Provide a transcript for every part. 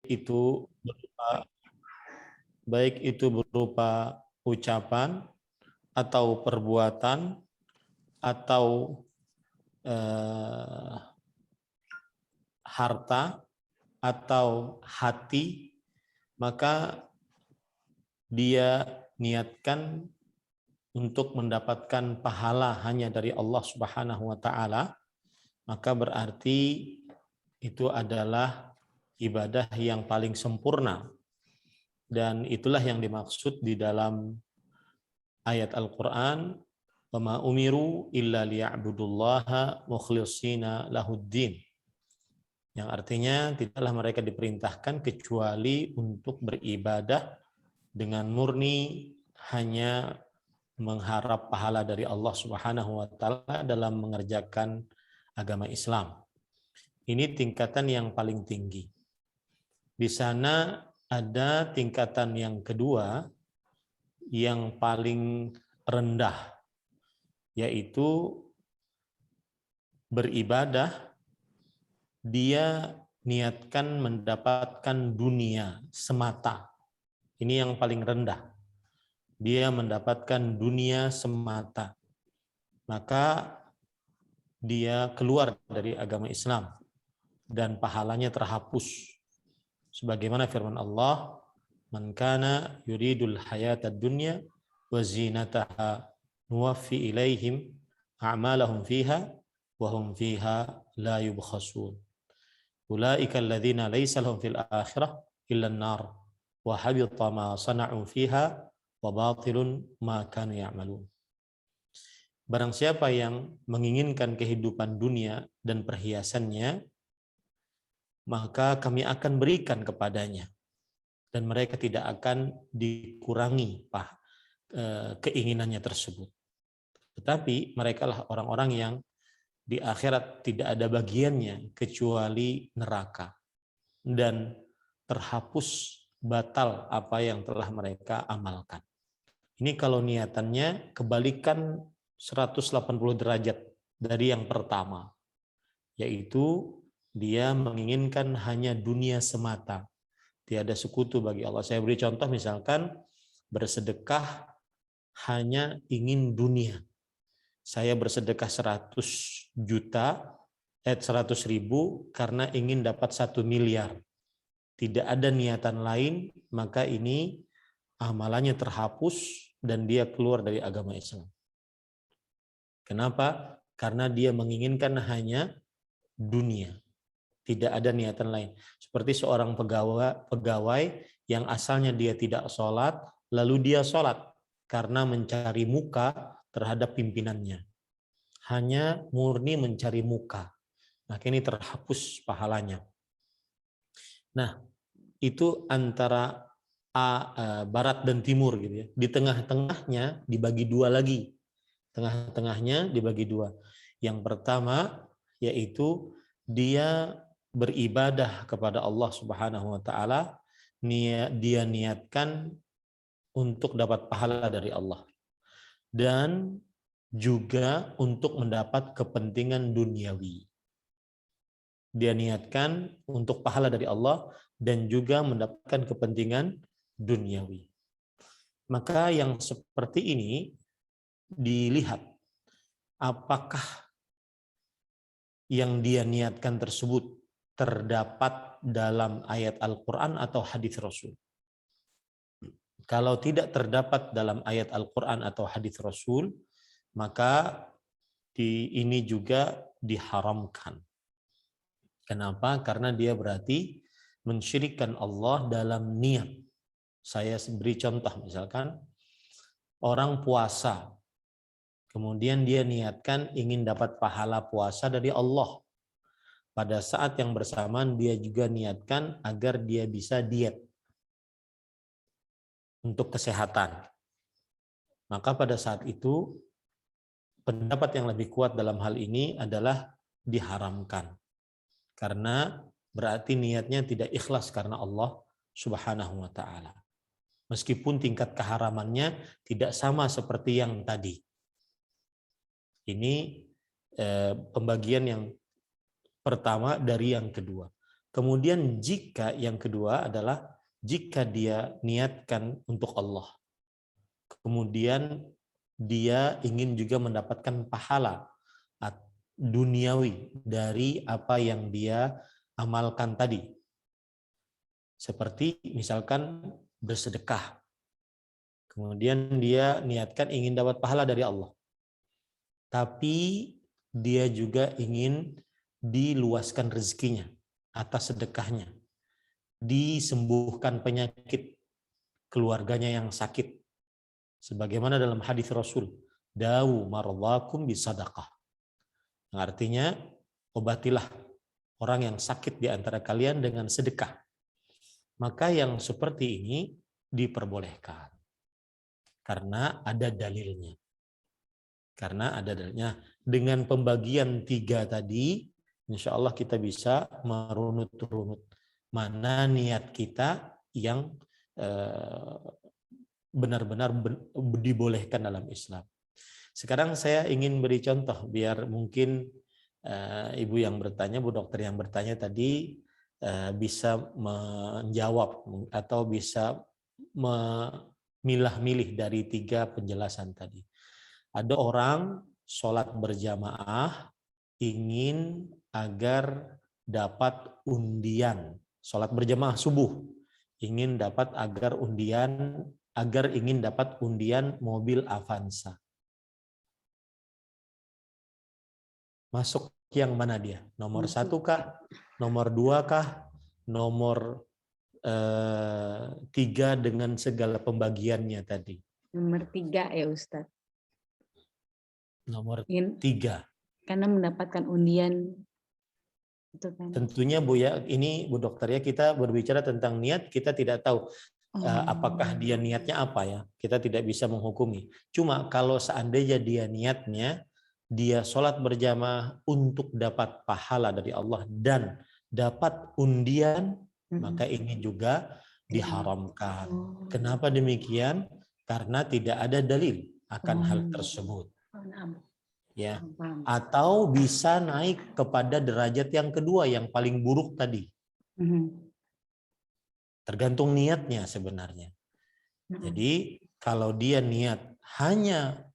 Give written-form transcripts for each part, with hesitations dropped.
itu berupa, baik itu berupa ucapan atau perbuatan atau harta atau hati, maka dia niatkan untuk mendapatkan pahala hanya dari Allah Subhanahu wa taala, maka berarti itu adalah ibadah yang paling sempurna. Dan itulah yang dimaksud di dalam ayat Al-Qur'an, "Wa ma umiru illa liya'budullaha mukhlishina lahuddin." Yang artinya tidaklah mereka diperintahkan kecuali untuk beribadah dengan murni hanya mengharap pahala dari Allah Subhanahu wa taala dalam mengerjakan agama Islam. Ini tingkatan yang paling tinggi. Di sana ada tingkatan yang kedua yang paling rendah, yaitu beribadah dia niatkan mendapatkan dunia semata. Ini yang paling rendah. Dia mendapatkan dunia semata. Maka dia keluar dari agama Islam dan pahalanya terhapus. Sebagaimana firman Allah, "Man kana yuridul hayatad dunya wa zinataha nuwaffi ilaihim a'malahum fiha wa hum fiha la yubkhasun. Ulaika alladzina laysa lahum fil akhirah illa an-nar wa habita ma sana'u fiha wa batilun ma kanu ya'malun." Barang siapa yang menginginkan kehidupan dunia dan perhiasannya, maka kami akan berikan kepadanya dan mereka tidak akan dikurangi keinginannya tersebut. Tetapi mereka lah orang-orang yang di akhirat tidak ada bagiannya kecuali neraka dan terhapus batal apa yang telah mereka amalkan. Ini kalau niatannya kebalikan 180 derajat dari yang pertama, yaitu dia menginginkan hanya dunia semata, tiada sekutu bagi Allah. Saya beri contoh, misalkan bersedekah hanya ingin dunia. Saya bersedekah 100 juta, 100 ribu karena ingin dapat 1 miliar. Tidak ada niatan lain, maka ini amalannya terhapus dan dia keluar dari agama Islam. Kenapa? Karena dia menginginkan hanya dunia. Tidak ada niatan lain. Seperti seorang pegawai yang asalnya dia tidak sholat, lalu dia sholat karena mencari muka terhadap pimpinannya. Hanya murni mencari muka. Maka ini terhapus pahalanya. Nah, itu antara barat dan timur gitu ya. Di tengah-tengahnya dibagi dua lagi. Tengah-tengahnya dibagi dua. Yang pertama yaitu dia beribadah kepada Allah Subhanahu wa taala, dia niatkan untuk dapat pahala dari Allah dan juga untuk mendapat kepentingan duniawi. Dia niatkan untuk pahala dari Allah dan juga mendapatkan kepentingan duniawi. Maka yang seperti ini dilihat apakah yang dia niatkan tersebut terdapat dalam ayat Al-Quran atau hadis Rasul. Kalau tidak terdapat dalam ayat Al-Quran atau hadis Rasul, maka ini juga diharamkan. Kenapa? Karena dia berarti mensyirikkan Allah dalam niat. Saya beri contoh, misalkan orang puasa, kemudian dia niatkan ingin dapat pahala puasa dari Allah. Pada saat yang bersamaan dia juga niatkan agar dia bisa diet untuk kesehatan. Maka pada saat itu pendapat yang lebih kuat dalam hal ini adalah diharamkan. Karena berarti niatnya tidak ikhlas karena Allah Subhanahu wa taala. Meskipun tingkat keharamannya tidak sama seperti yang tadi. Ini pembagian yang pertama dari yang kedua. Kemudian jika yang kedua adalah jika dia niatkan untuk Allah. Kemudian dia ingin juga mendapatkan pahala duniawi dari apa yang dia amalkan tadi. Seperti misalkan bersedekah. Kemudian dia niatkan ingin dapat pahala dari Allah. Tapi dia juga ingin diluaskan rezekinya atas sedekahnya. Disembuhkan penyakit keluarganya yang sakit. Sebagaimana dalam hadis Rasul, dawu maradhakum bisadaqah. Artinya, obatilah orang yang sakit di antara kalian dengan sedekah. Maka yang seperti ini diperbolehkan. Karena ada dalilnya. Dengan pembagian 3 tadi, insya Allah kita bisa merunut-runut mana niat kita yang benar-benar dibolehkan dalam Islam. Sekarang saya ingin beri contoh biar mungkin Ibu yang bertanya, Bu Dokter yang bertanya tadi bisa menjawab atau bisa memilah-milih dari 3 penjelasan tadi. Ada orang sholat berjamaah ingin agar dapat undian, sholat berjamaah subuh, ingin dapat ingin dapat undian mobil Avanza. Masuk yang mana dia? Nomor 1 kah? Nomor 2 kah? Nomor 3 dengan segala pembagiannya tadi? Nomor 3 ya Ustadz. Nomor 3. Karena mendapatkan undian. Itu kan. Tentunya Bu ya, ini Bu Dokter ya, kita berbicara tentang niat, kita tidak tahu apakah dia niatnya apa ya. Kita tidak bisa menghukumi. Cuma kalau seandainya dia niatnya, dia sholat berjamaah untuk dapat pahala dari Allah dan dapat undian, maka ini juga diharamkan. Kenapa demikian? Karena tidak ada dalil akan hal tersebut. Ya. Atau bisa naik kepada derajat yang kedua, yang paling buruk tadi. Tergantung niatnya sebenarnya. Jadi kalau dia niat hanya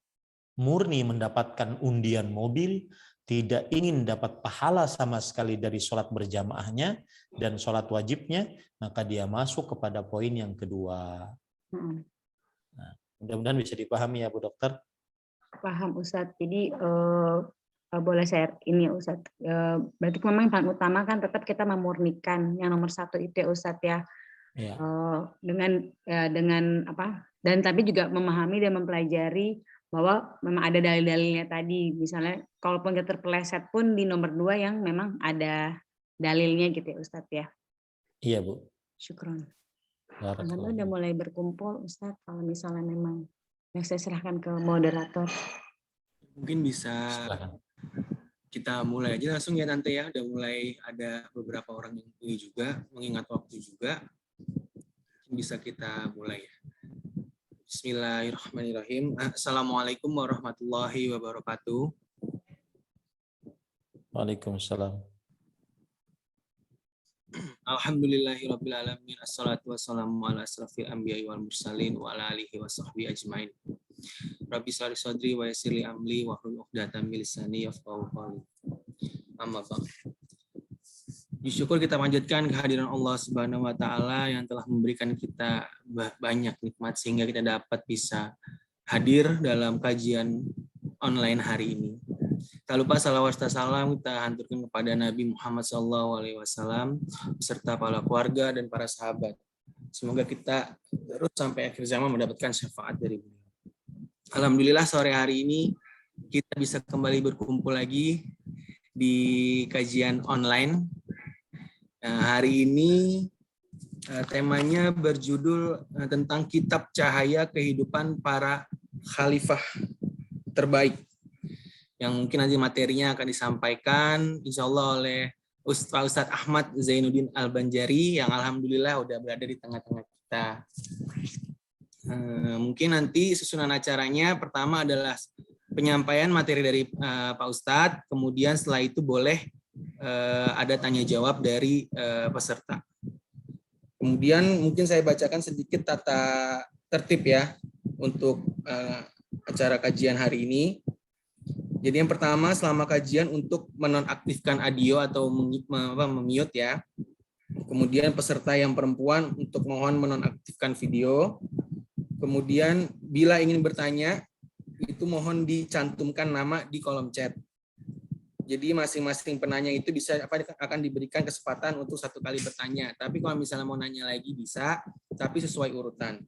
murni mendapatkan undian mobil, tidak ingin dapat pahala sama sekali dari sholat berjamaahnya dan sholat wajibnya, maka dia masuk kepada poin yang kedua. Nah, mudah-mudahan bisa dipahami ya Bu Dokter. Paham Ustadz. Jadi boleh saya ini Ustadz. Berarti memang yang paling utama kan tetap kita memurnikan yang nomor 1 itu ya Ustadz ya. Ya. Dengan apa? Dan tapi juga memahami dan mempelajari bahwa memang ada dalil-dalilnya tadi. Misalnya kalaupun kita terpeleset pun di nomor 2 yang memang ada dalilnya gitu ya Ustadz ya. Iya Bu. Syukron. Alhamdulillah udah mulai berkumpul Ustadz. Kalau misalnya memang yang saya serahkan ke moderator. Mungkin bisa kita mulai aja langsung ya Tante ya. Udah mulai ada beberapa orang yang ini juga, mengingat waktu juga. Bisa kita mulai ya. Bismillahirrahmanirrahim. Assalamualaikum warahmatullahi wabarakatuh. Waalaikumsalam. Alhamdulillahirabbil alamin. Assalatu wassalamu ala asrafil anbiya'i wal mursalin wa ala alihi washabbihi ajmain. Rabbi shrah li sadri wa yassir li amri wahlul 'uqdatam min lisani yafqahu qawli. Amma ba'd. Syukur kita panjatkan kehadiran Allah Subhanahu wa taala yang telah memberikan kita banyak nikmat sehingga kita dapat bisa hadir dalam kajian online hari ini. Tak lupa salawat serta salam kita hanturkan kepada Nabi Muhammad SAW beserta para keluarga dan para sahabat. Semoga kita terus sampai akhir zaman mendapatkan syafaat dari beliau. Alhamdulillah sore hari ini kita bisa kembali berkumpul lagi di kajian online. Hari ini temanya berjudul tentang Kitab Cahaya Kehidupan Para Khalifah Terbaik, yang mungkin nanti materinya akan disampaikan insya Allah oleh Ustadz Ahmad Zainuddin Al-Banjari yang alhamdulillah udah berada di tengah-tengah kita. Mungkin nanti susunan acaranya pertama adalah penyampaian materi dari Pak Ustadz, kemudian setelah itu boleh ada tanya jawab dari peserta. Kemudian mungkin saya bacakan sedikit tata tertib ya untuk acara kajian hari ini. Jadi yang pertama, selama kajian untuk menonaktifkan audio atau memute ya. Kemudian peserta yang perempuan untuk mohon menonaktifkan video. Kemudian bila ingin bertanya, itu mohon dicantumkan nama di kolom chat. Jadi masing-masing penanya itu bisa akan diberikan kesempatan untuk 1 kali bertanya. Tapi kalau misalnya mau nanya lagi bisa, tapi sesuai urutan.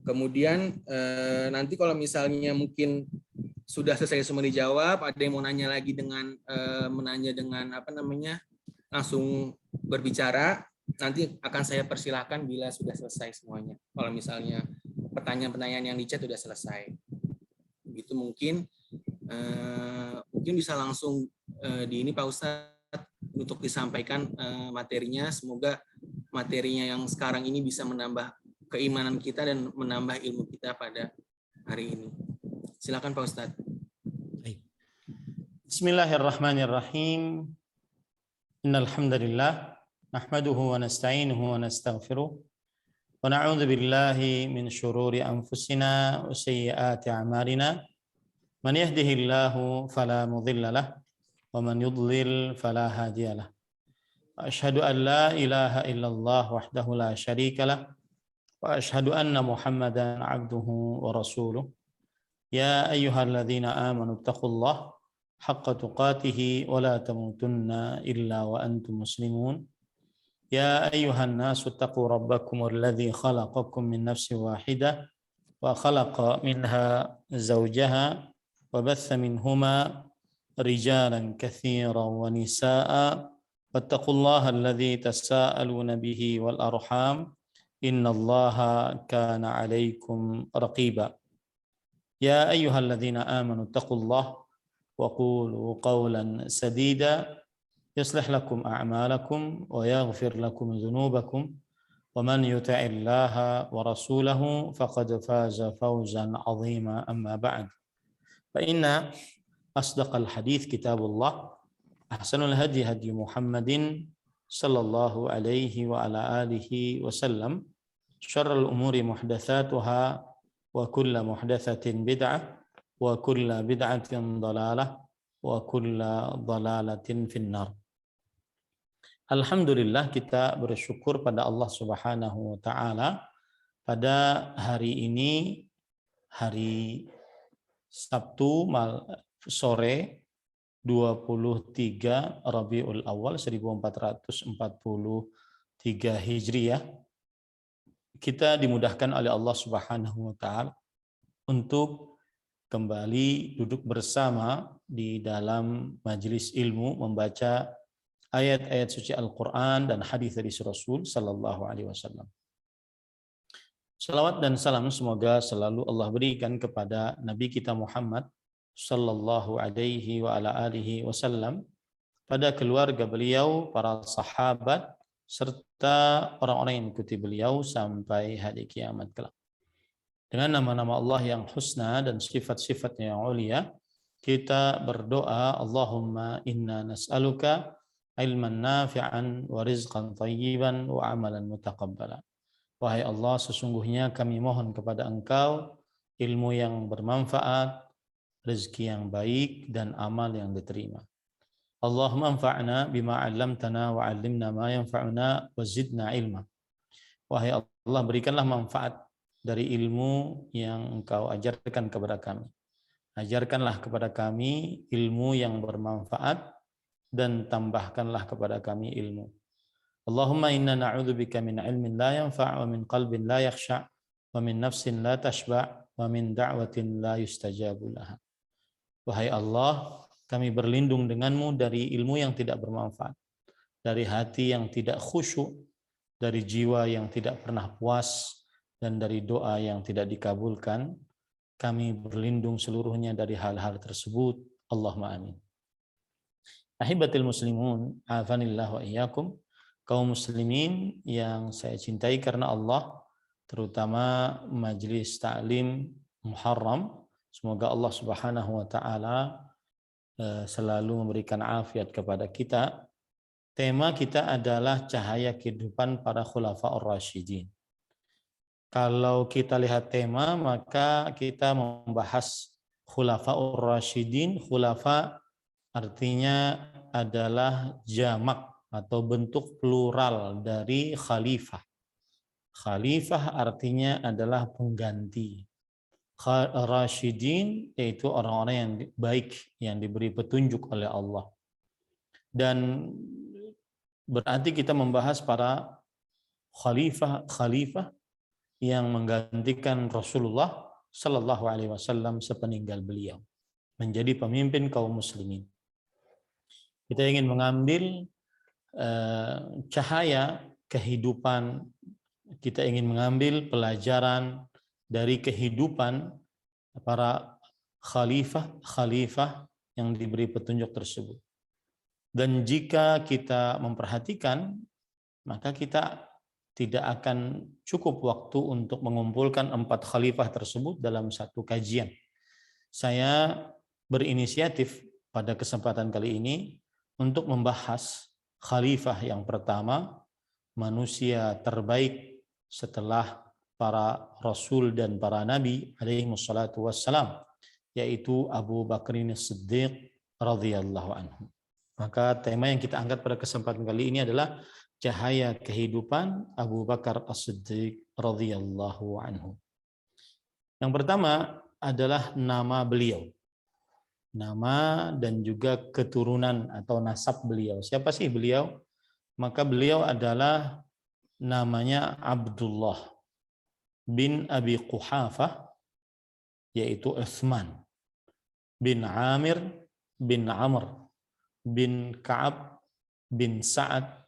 Kemudian nanti kalau misalnya mungkin sudah selesai semua dijawab, ada yang mau nanya lagi dengan langsung berbicara, nanti akan saya persilahkan bila sudah selesai semuanya. Kalau misalnya pertanyaan-pertanyaan yang di chat sudah selesai. Begitu mungkin bisa langsung di ini Pak Ustadz untuk disampaikan materinya. Semoga materinya yang sekarang ini bisa menambah keimanan kita dan menambah ilmu kita pada hari ini. Silakan Pak Ustadz. Bismillahirrahmanirrahim. Innal hamdalillah nahmaduhu wa nasta'inuhu wa nastaghfiruh wa na'udzu billahi min syururi anfusina wa sayyiati a'malina. Man yahdihillahu fala mudilla lah wa man yudlil fala hadiya lah. Asyhadu an la ilaha illallah wahdahu la syarika lah wa asyhadu anna Muhammadan abduhu wa rasuluh. Ya ayyuhalladzina amanu taqullaha haqqa tuqatih wa la tamutunna illa wa antum muslimun. Ya ayyuhan nasu taqu rabbakum alladzi khalaqakum min nafsin wahidah wa khalaqa minha zawjaha وبث منهما رجالا كثيرا ونساء واتقوا الله الذي تساءلون به والأرحام إن الله كان عليكم رقيبا يا أيها الذين آمنوا اتقوا الله وقولوا قولا سديدا يصلح لكم أعمالكم ويغفر لكم ذنوبكم ومن يطع الله ورسوله فقد فاز فوزا عظيما أما بعد فإن أصدق الحديث كتاب الله أحسن الهدي هدي محمد صلى الله عليه وعلى آله وسلم شر الأمور محدثاتها وكل محدثة بدعة وكل بدعة ضلالة وكل ضلالة في النار. Alhamdulillah, kita bersyukur pada Allah Subhanahu wa taala pada hari ini, hari Sabtu sore 23 Rabiul Awal 1443 Hijriah, kita dimudahkan oleh Allah Subhanahu wa taala untuk kembali duduk bersama di dalam majelis ilmu membaca ayat-ayat suci Al-Qur'an dan hadis dari Rasul sallallahu alaihi wasallam. Salawat dan salam semoga selalu Allah berikan kepada Nabi kita Muhammad sallallahu alaihi wa ala alihi wasallam, pada keluarga beliau, para sahabat, serta orang-orang yang mengikuti beliau sampai hari kiamat kelak. Dengan nama-nama Allah yang husna dan sifat-sifatnya yang mulia, kita berdoa, Allahumma inna nas'aluka ilman nafi'an wa rizqan thayyiban wa amalan mutaqabbala. Wahai Allah, sesungguhnya kami mohon kepada Engkau ilmu yang bermanfaat, rezeki yang baik, dan amal yang diterima. Allahumma anfa'na bima 'allamtana wa 'allimna ma yanfa'una wa zidna ilma. Wahai Allah, berikanlah manfaat dari ilmu yang Engkau ajarkan kepada kami. Ajarkanlah kepada kami ilmu yang bermanfaat dan tambahkanlah kepada kami ilmu. Allahumma inna na'udzubika min ilmin la yanfa' wa min qalbin la yakhsha' wa min nafsin la tashba' wa min da'watin la yustajabu laha. Wahai Allah, kami berlindung denganmu dari ilmu yang tidak bermanfaat, dari hati yang tidak khusyuk, dari jiwa yang tidak pernah puas, dan dari doa yang tidak dikabulkan. Kami berlindung seluruhnya dari hal-hal tersebut. Allahumma amin. Ahibatil muslimun, afanillah wa iyyakum. Kaum muslimin yang saya cintai karena Allah, terutama Majelis Ta'lim Muharram, semoga Allah Subhanahu wa taala selalu memberikan afiat kepada kita. Tema kita adalah cahaya kehidupan para khulafaur rasyidin. Kalau kita lihat tema, maka kita membahas khulafaur rasyidin. Khulafa artinya adalah jamak atau bentuk plural dari khalifah. Khalifah artinya adalah pengganti. Rasyidin yaitu orang-orang yang baik, yang diberi petunjuk oleh Allah. Dan berarti kita membahas para khalifah yang menggantikan Rasulullah Sallallahu Alaihi Wasallam sepeninggal beliau menjadi pemimpin kaum muslimin. Kita ingin mengambil cahaya kehidupan, kita ingin mengambil pelajaran dari kehidupan para khalifah yang diberi petunjuk tersebut. Dan jika kita memperhatikan, maka kita tidak akan cukup waktu untuk mengumpulkan 4 khalifah tersebut dalam satu kajian. Saya berinisiatif pada kesempatan kali ini untuk membahas khalifah yang pertama, manusia terbaik setelah para rasul dan para nabi alaihi wassalatu wassalam, yaitu Abu Bakrin As-Siddiq radhiyallahu anhu. Maka tema yang kita angkat pada kesempatan kali ini adalah cahaya kehidupan Abu Bakar As-Siddiq radhiyallahu anhu. Yang pertama adalah nama beliau. Nama dan juga keturunan atau nasab beliau. Siapa sih beliau? Maka beliau adalah namanya Abdullah bin Abi Quhafah, yaitu Utsman bin Amir bin Amr bin Ka'ab bin Sa'ad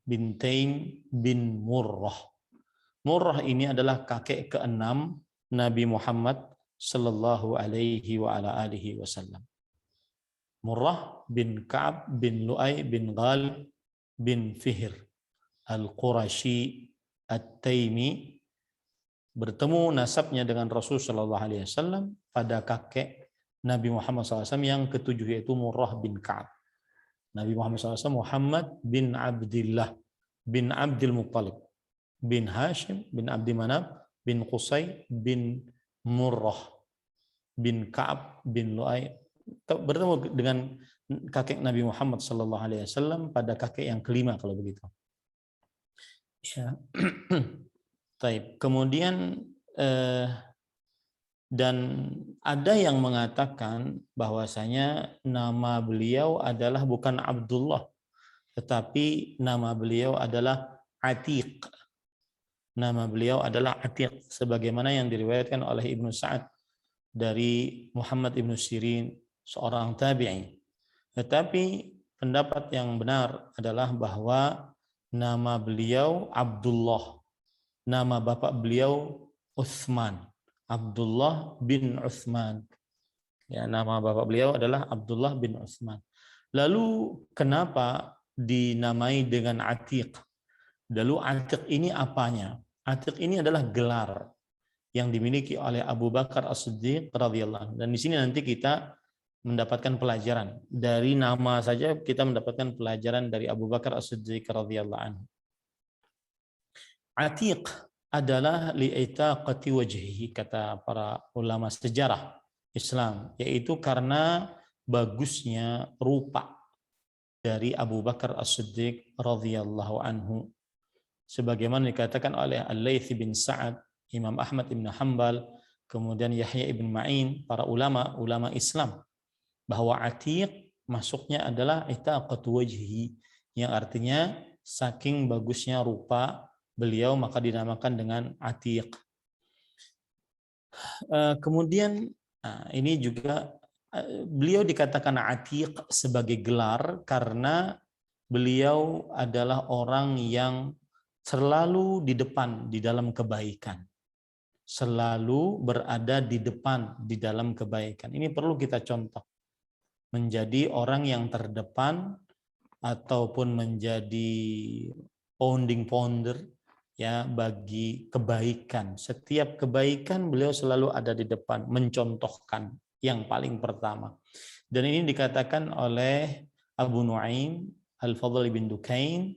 bin Taim bin Murrah. Murrah ini adalah kakek ke-6 Nabi Muhammad sallallahu alaihi wa ala alihi wasallam. Murrah bin Ka'ab bin Lu'ay bin Ghalib bin Fihr Al-Qurashi At-Taimi, bertemu nasabnya dengan Rasul sallallahu alaihi wasallam pada kakek Nabi Muhammad SAW yang ke-7, yaitu Murrah bin Ka'ab. Nabi Muhammad SAW Muhammad bin Abdillah bin Abdul Muttalib bin Hashim bin Abdi Manaf bin Qusay bin Murrah bin Ka'ab bin Lu'ay, bertemu dengan kakek Nabi Muhammad SAW pada kakek yang kelima kalau begitu. Ya. Taib. Kemudian dan ada yang mengatakan bahwasanya nama beliau adalah bukan Abdullah, tetapi nama beliau adalah Atiq. Nama beliau adalah Atiq, sebagaimana yang diriwayatkan oleh Ibnu Sa'ad dari Muhammad Ibnu Sirin, seorang tabi'i. Tetapi pendapat yang benar adalah bahwa nama beliau Abdullah. Nama bapak beliau Utsman, Abdullah bin Utsman. Ya, nama bapak beliau adalah Abdullah bin Utsman. Lalu kenapa dinamai dengan Atiq? Lalu Atiq ini apanya? Atiq ini adalah gelar yang dimiliki oleh Abu Bakar As-Siddiq radhiyallahu anhu. Dan di sini nanti kita mendapatkan pelajaran. Dari nama saja kita mendapatkan pelajaran dari Abu Bakar As-Siddiq radhiyallahu anhu. Atiq adalah li'itaqati wajhihi, kata para ulama sejarah Islam, yaitu karena bagusnya rupa dari Abu Bakar As-Siddiq radhiyallahu anhu. Sebagaimana dikatakan oleh Al-Laits bin Sa'ad, Imam Ahmad bin Hanbal, kemudian Yahya ibn Ma'in, para ulama Islam, bahwa Atiq masuknya adalah itaqatu wajhi, yang artinya saking bagusnya rupa beliau maka dinamakan dengan Atiq. Kemudian ini juga beliau dikatakan Atiq sebagai gelar karena beliau adalah orang yang selalu di depan di dalam kebaikan. Selalu berada di depan di dalam kebaikan. Ini perlu kita contoh. Menjadi orang yang terdepan ataupun menjadi founding founder ya bagi kebaikan. Setiap kebaikan beliau selalu ada di depan, mencontohkan yang paling pertama. Dan ini dikatakan oleh Abu Nuaim Al-Fadl bin Dukain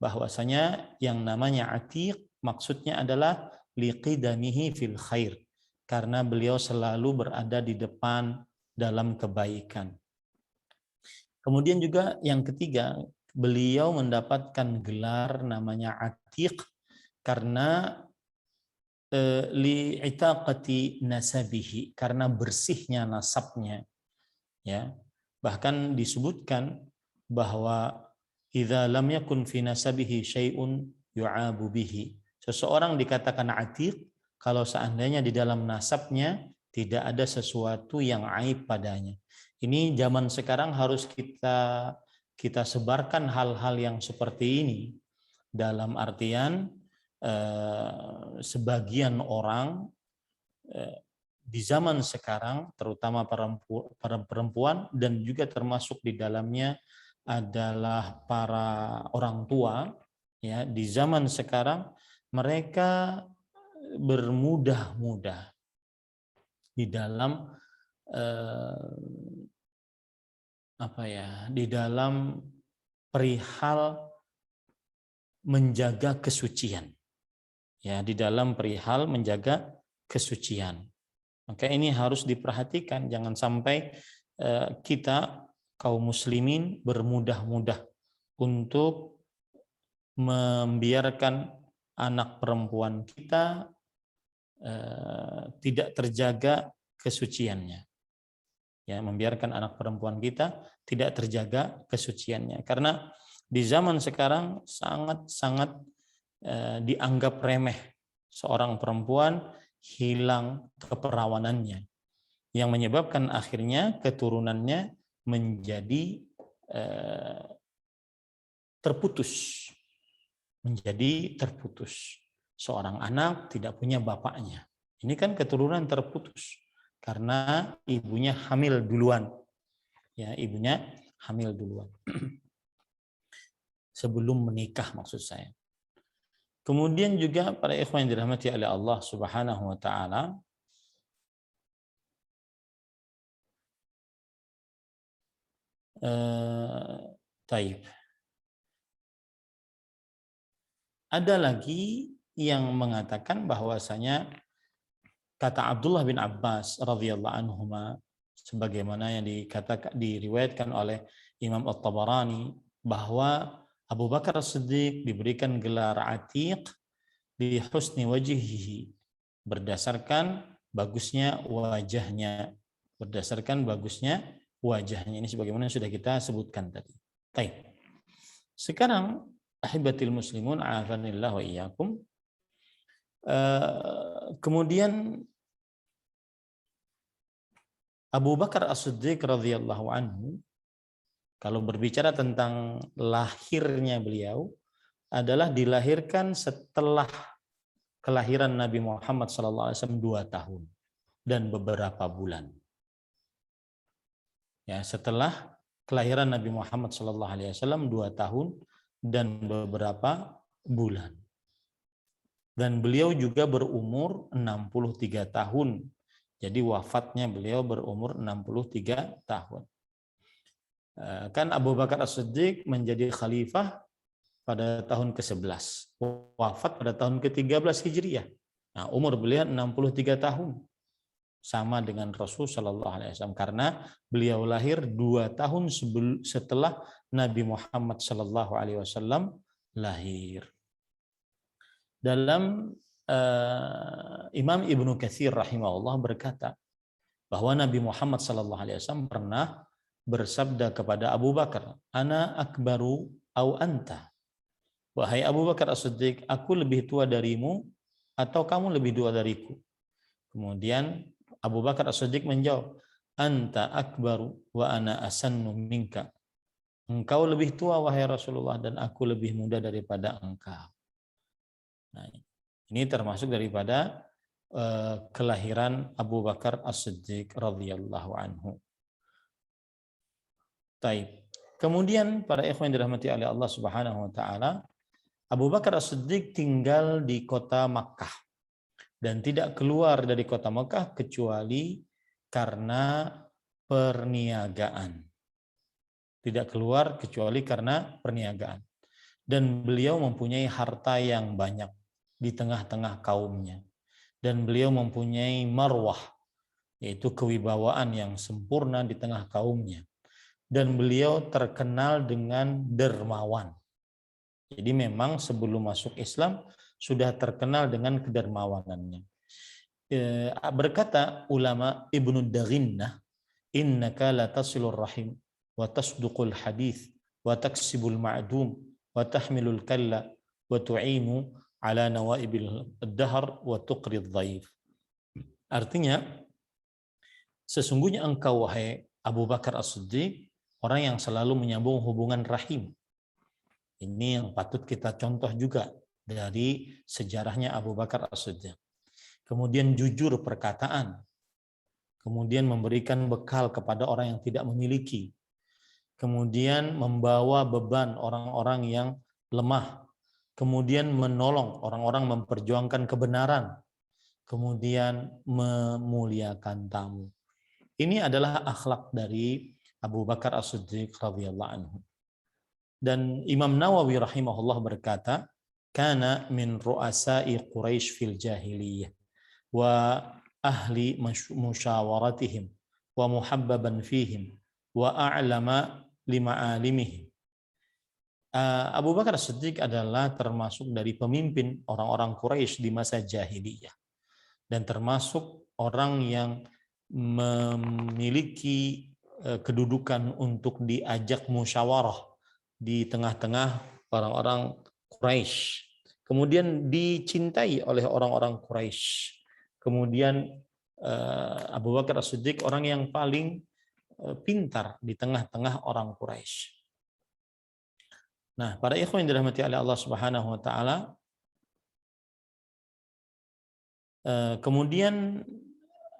bahwasanya yang namanya atiq maksudnya adalah liqidamihi fil khair, karena beliau selalu berada di depan dalam kebaikan. Kemudian juga yang ketiga, beliau mendapatkan gelar namanya atiq karena li'itaqati nasabihi, karena bersihnya nasabnya, ya. Bahkan disebutkan bahwa idza lam yakun fi nasabihi syai'un yu'abu bihi. Seseorang dikatakan atiq kalau seandainya di dalam nasabnya tidak ada sesuatu yang aib padanya. Ini zaman sekarang harus kita sebarkan hal-hal yang seperti ini, dalam artian sebagian orang di zaman sekarang, terutama para perempuan dan juga termasuk di dalamnya adalah para orang tua, ya, di zaman sekarang mereka bermudah-mudah di dalam di dalam perihal menjaga kesucian, ya, di dalam perihal menjaga kesucian. Maka ini harus diperhatikan, jangan sampai kita kaum muslimin bermudah-mudah untuk membiarkan anak perempuan kita tidak terjaga kesuciannya. Ya, membiarkan anak perempuan kita tidak terjaga kesuciannya, karena di zaman sekarang sangat-sangat dianggap remeh seorang perempuan hilang keperawanannya, yang menyebabkan akhirnya keturunannya menjadi terputus. Seorang anak tidak punya bapaknya. Ini kan keturunan terputus karena ibunya hamil duluan. Ya, ibunya hamil duluan. Sebelum menikah maksud saya. Kemudian juga para ikhwan yang dirahmati oleh Allah Subhanahu wa taala, taib. Ada lagi yang mengatakan bahwasanya kata Abdullah bin Abbas radhiyallahu anhuma, sebagaimana yang diriwayatkan oleh Imam At-Tabarani, bahwa Abu Bakar As-Siddiq diberikan gelar Atiq bi husni wajhihi, berdasarkan bagusnya wajahnya, Ini sebagaimana yang sudah kita sebutkan tadi. Baik. Sekarang ahibatil muslimun a'azanillah wa iyyakum. Kemudian Abu Bakar As-Siddiq radhiyallahu anhu, kalau berbicara tentang lahirnya beliau, adalah dilahirkan setelah kelahiran Nabi Muhammad SAW 2 tahun dan beberapa bulan. Ya, setelah kelahiran Nabi Muhammad SAW 2 tahun dan beberapa bulan. Dan beliau juga berumur 63 tahun. Jadi wafatnya beliau berumur 63 tahun. Kan Abu Bakar As-Siddiq menjadi khalifah pada tahun ke-11, wafat pada tahun ke-13 Hijriah. Nah, umur beliau 63 tahun, sama dengan Rasul Shallallahu Alaihi Wasallam, karena beliau lahir 2 tahun setelah Nabi Muhammad Shallallahu Alaihi Wasallam lahir. Dalam Imam Ibnu Katsir rahimahullah berkata bahwa Nabi Muhammad Shallallahu Alaihi Wasallam pernah bersabda kepada Abu Bakar, "Ana akbaru au anta." Wahai Abu Bakar As-Siddiq, aku lebih tua darimu atau kamu lebih tua dariku? Kemudian Abu Bakar As-Siddiq menjawab, "Anta akbaru wa ana asannu minka." Engkau lebih tua wahai Rasulullah dan aku lebih muda daripada engkau. Nah, ini termasuk daripada kelahiran Abu Bakar As-Siddiq radhiyallahu anhu. Taib. Kemudian para ikhwan yang dirahmati oleh Allah Subhanahu wa taala, Abu Bakar As-Siddiq tinggal di kota Makkah dan tidak keluar dari kota Makkah kecuali karena perniagaan. Tidak keluar kecuali karena perniagaan. Dan beliau mempunyai harta yang banyak di tengah-tengah kaumnya. Dan beliau mempunyai marwah, yaitu kewibawaan yang sempurna di tengah kaumnya. Dan beliau terkenal dengan dermawan. Jadi memang sebelum masuk Islam sudah terkenal dengan kedermawanannya. Berkata ulama Ibnu Daghinnah, innaka la tasilur rahim wa tasduqul hadith wa taksibul ma'dum wa tahmilul kalla wa tu'inu ala nawaibil dahr wa tuqrid dhaif. Artinya, sesungguhnya engkau wahai Abu Bakar As-Siddiq orang yang selalu menyambung hubungan rahim. Ini yang patut kita contoh juga dari sejarahnya Abu Bakar As-Siddiq. Kemudian jujur perkataan, kemudian memberikan bekal kepada orang yang tidak memiliki, kemudian membawa beban orang-orang yang lemah, kemudian menolong orang-orang memperjuangkan kebenaran, kemudian memuliakan tamu. Ini adalah akhlak dari Abu Bakar As-Siddiq radhiyallahu anhu. Dan Imam Nawawi rahimahullah berkata, kana min ru'asai Quraisy fil jahiliyah wa ahli musyawaratihim wa muhabbaban fihim wa a'lama lima'alimihim. Abu Bakar As-Siddiq adalah termasuk dari pemimpin orang-orang Quraisy di masa jahiliyah dan termasuk orang yang memiliki kedudukan untuk diajak musyawarah di tengah-tengah orang-orang Quraisy. Kemudian dicintai oleh orang-orang Quraisy. Kemudian Abu Bakar As-Siddiq orang yang paling pintar di tengah-tengah orang Quraisy. Nah, para ikhwan yang dirahmati oleh Allah Subhanahu wa taala, kemudian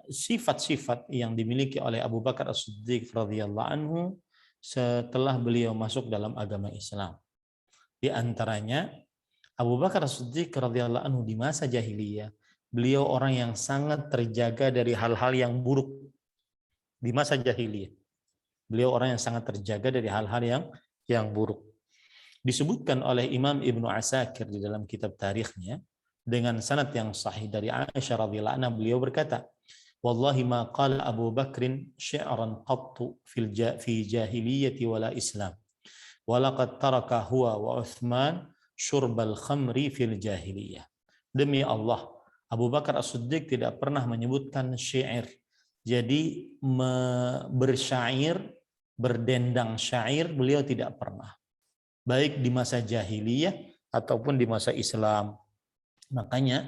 sifat-sifat yang dimiliki oleh Abu Bakar As-Siddiq radhiyallahu anhu setelah beliau masuk dalam agama Islam. Di antaranya Abu Bakar As-Siddiq radhiyallahu anhu di masa jahiliyah, beliau orang yang sangat terjaga dari hal-hal yang buruk di masa jahiliyah. Beliau orang yang sangat terjaga dari hal-hal yang buruk. Disebutkan oleh Imam Ibnu Asakir di dalam kitab tarikhnya dengan sanad yang sahih dari Aisyah radhiyallahu anha, beliau berkata, wallahi ma qala Abu Bakrin syi'ran qattu fi jahiliyati wala Islam. Walaqad taraka huwa wa Uthman syurbal khamri fil jahiliyah. Demi Allah, Abu Bakar As-Siddiq tidak pernah menyebutkan syair. Jadi bersyair, berdendang syair beliau tidak pernah. Baik di masa jahiliyah ataupun di masa Islam. Makanya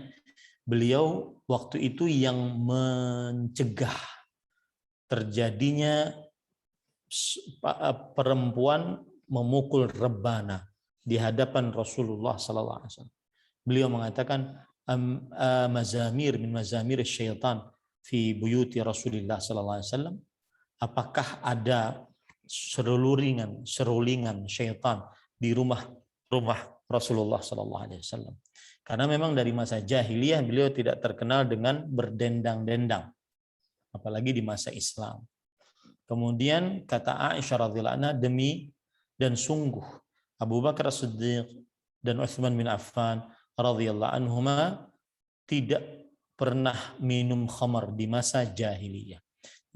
beliau waktu itu yang mencegah terjadinya perempuan memukul rebana di hadapan Rasulullah SAW. Beliau mengatakan, mazamir min mazamir syaitan fi buyuti Rasulullah SAW. Apakah ada serulingan syaitan di rumah Rasulullah SAW? Karena memang dari masa jahiliyah beliau tidak terkenal dengan berdendang-dendang, apalagi di masa Islam. Kemudian kata Aisyah radhiyallahu anha, demi dan sungguh Abu Bakar As-Siddiq dan Utsman bin Affan radhiyallahu anhuma tidak pernah minum khamar di masa jahiliyah.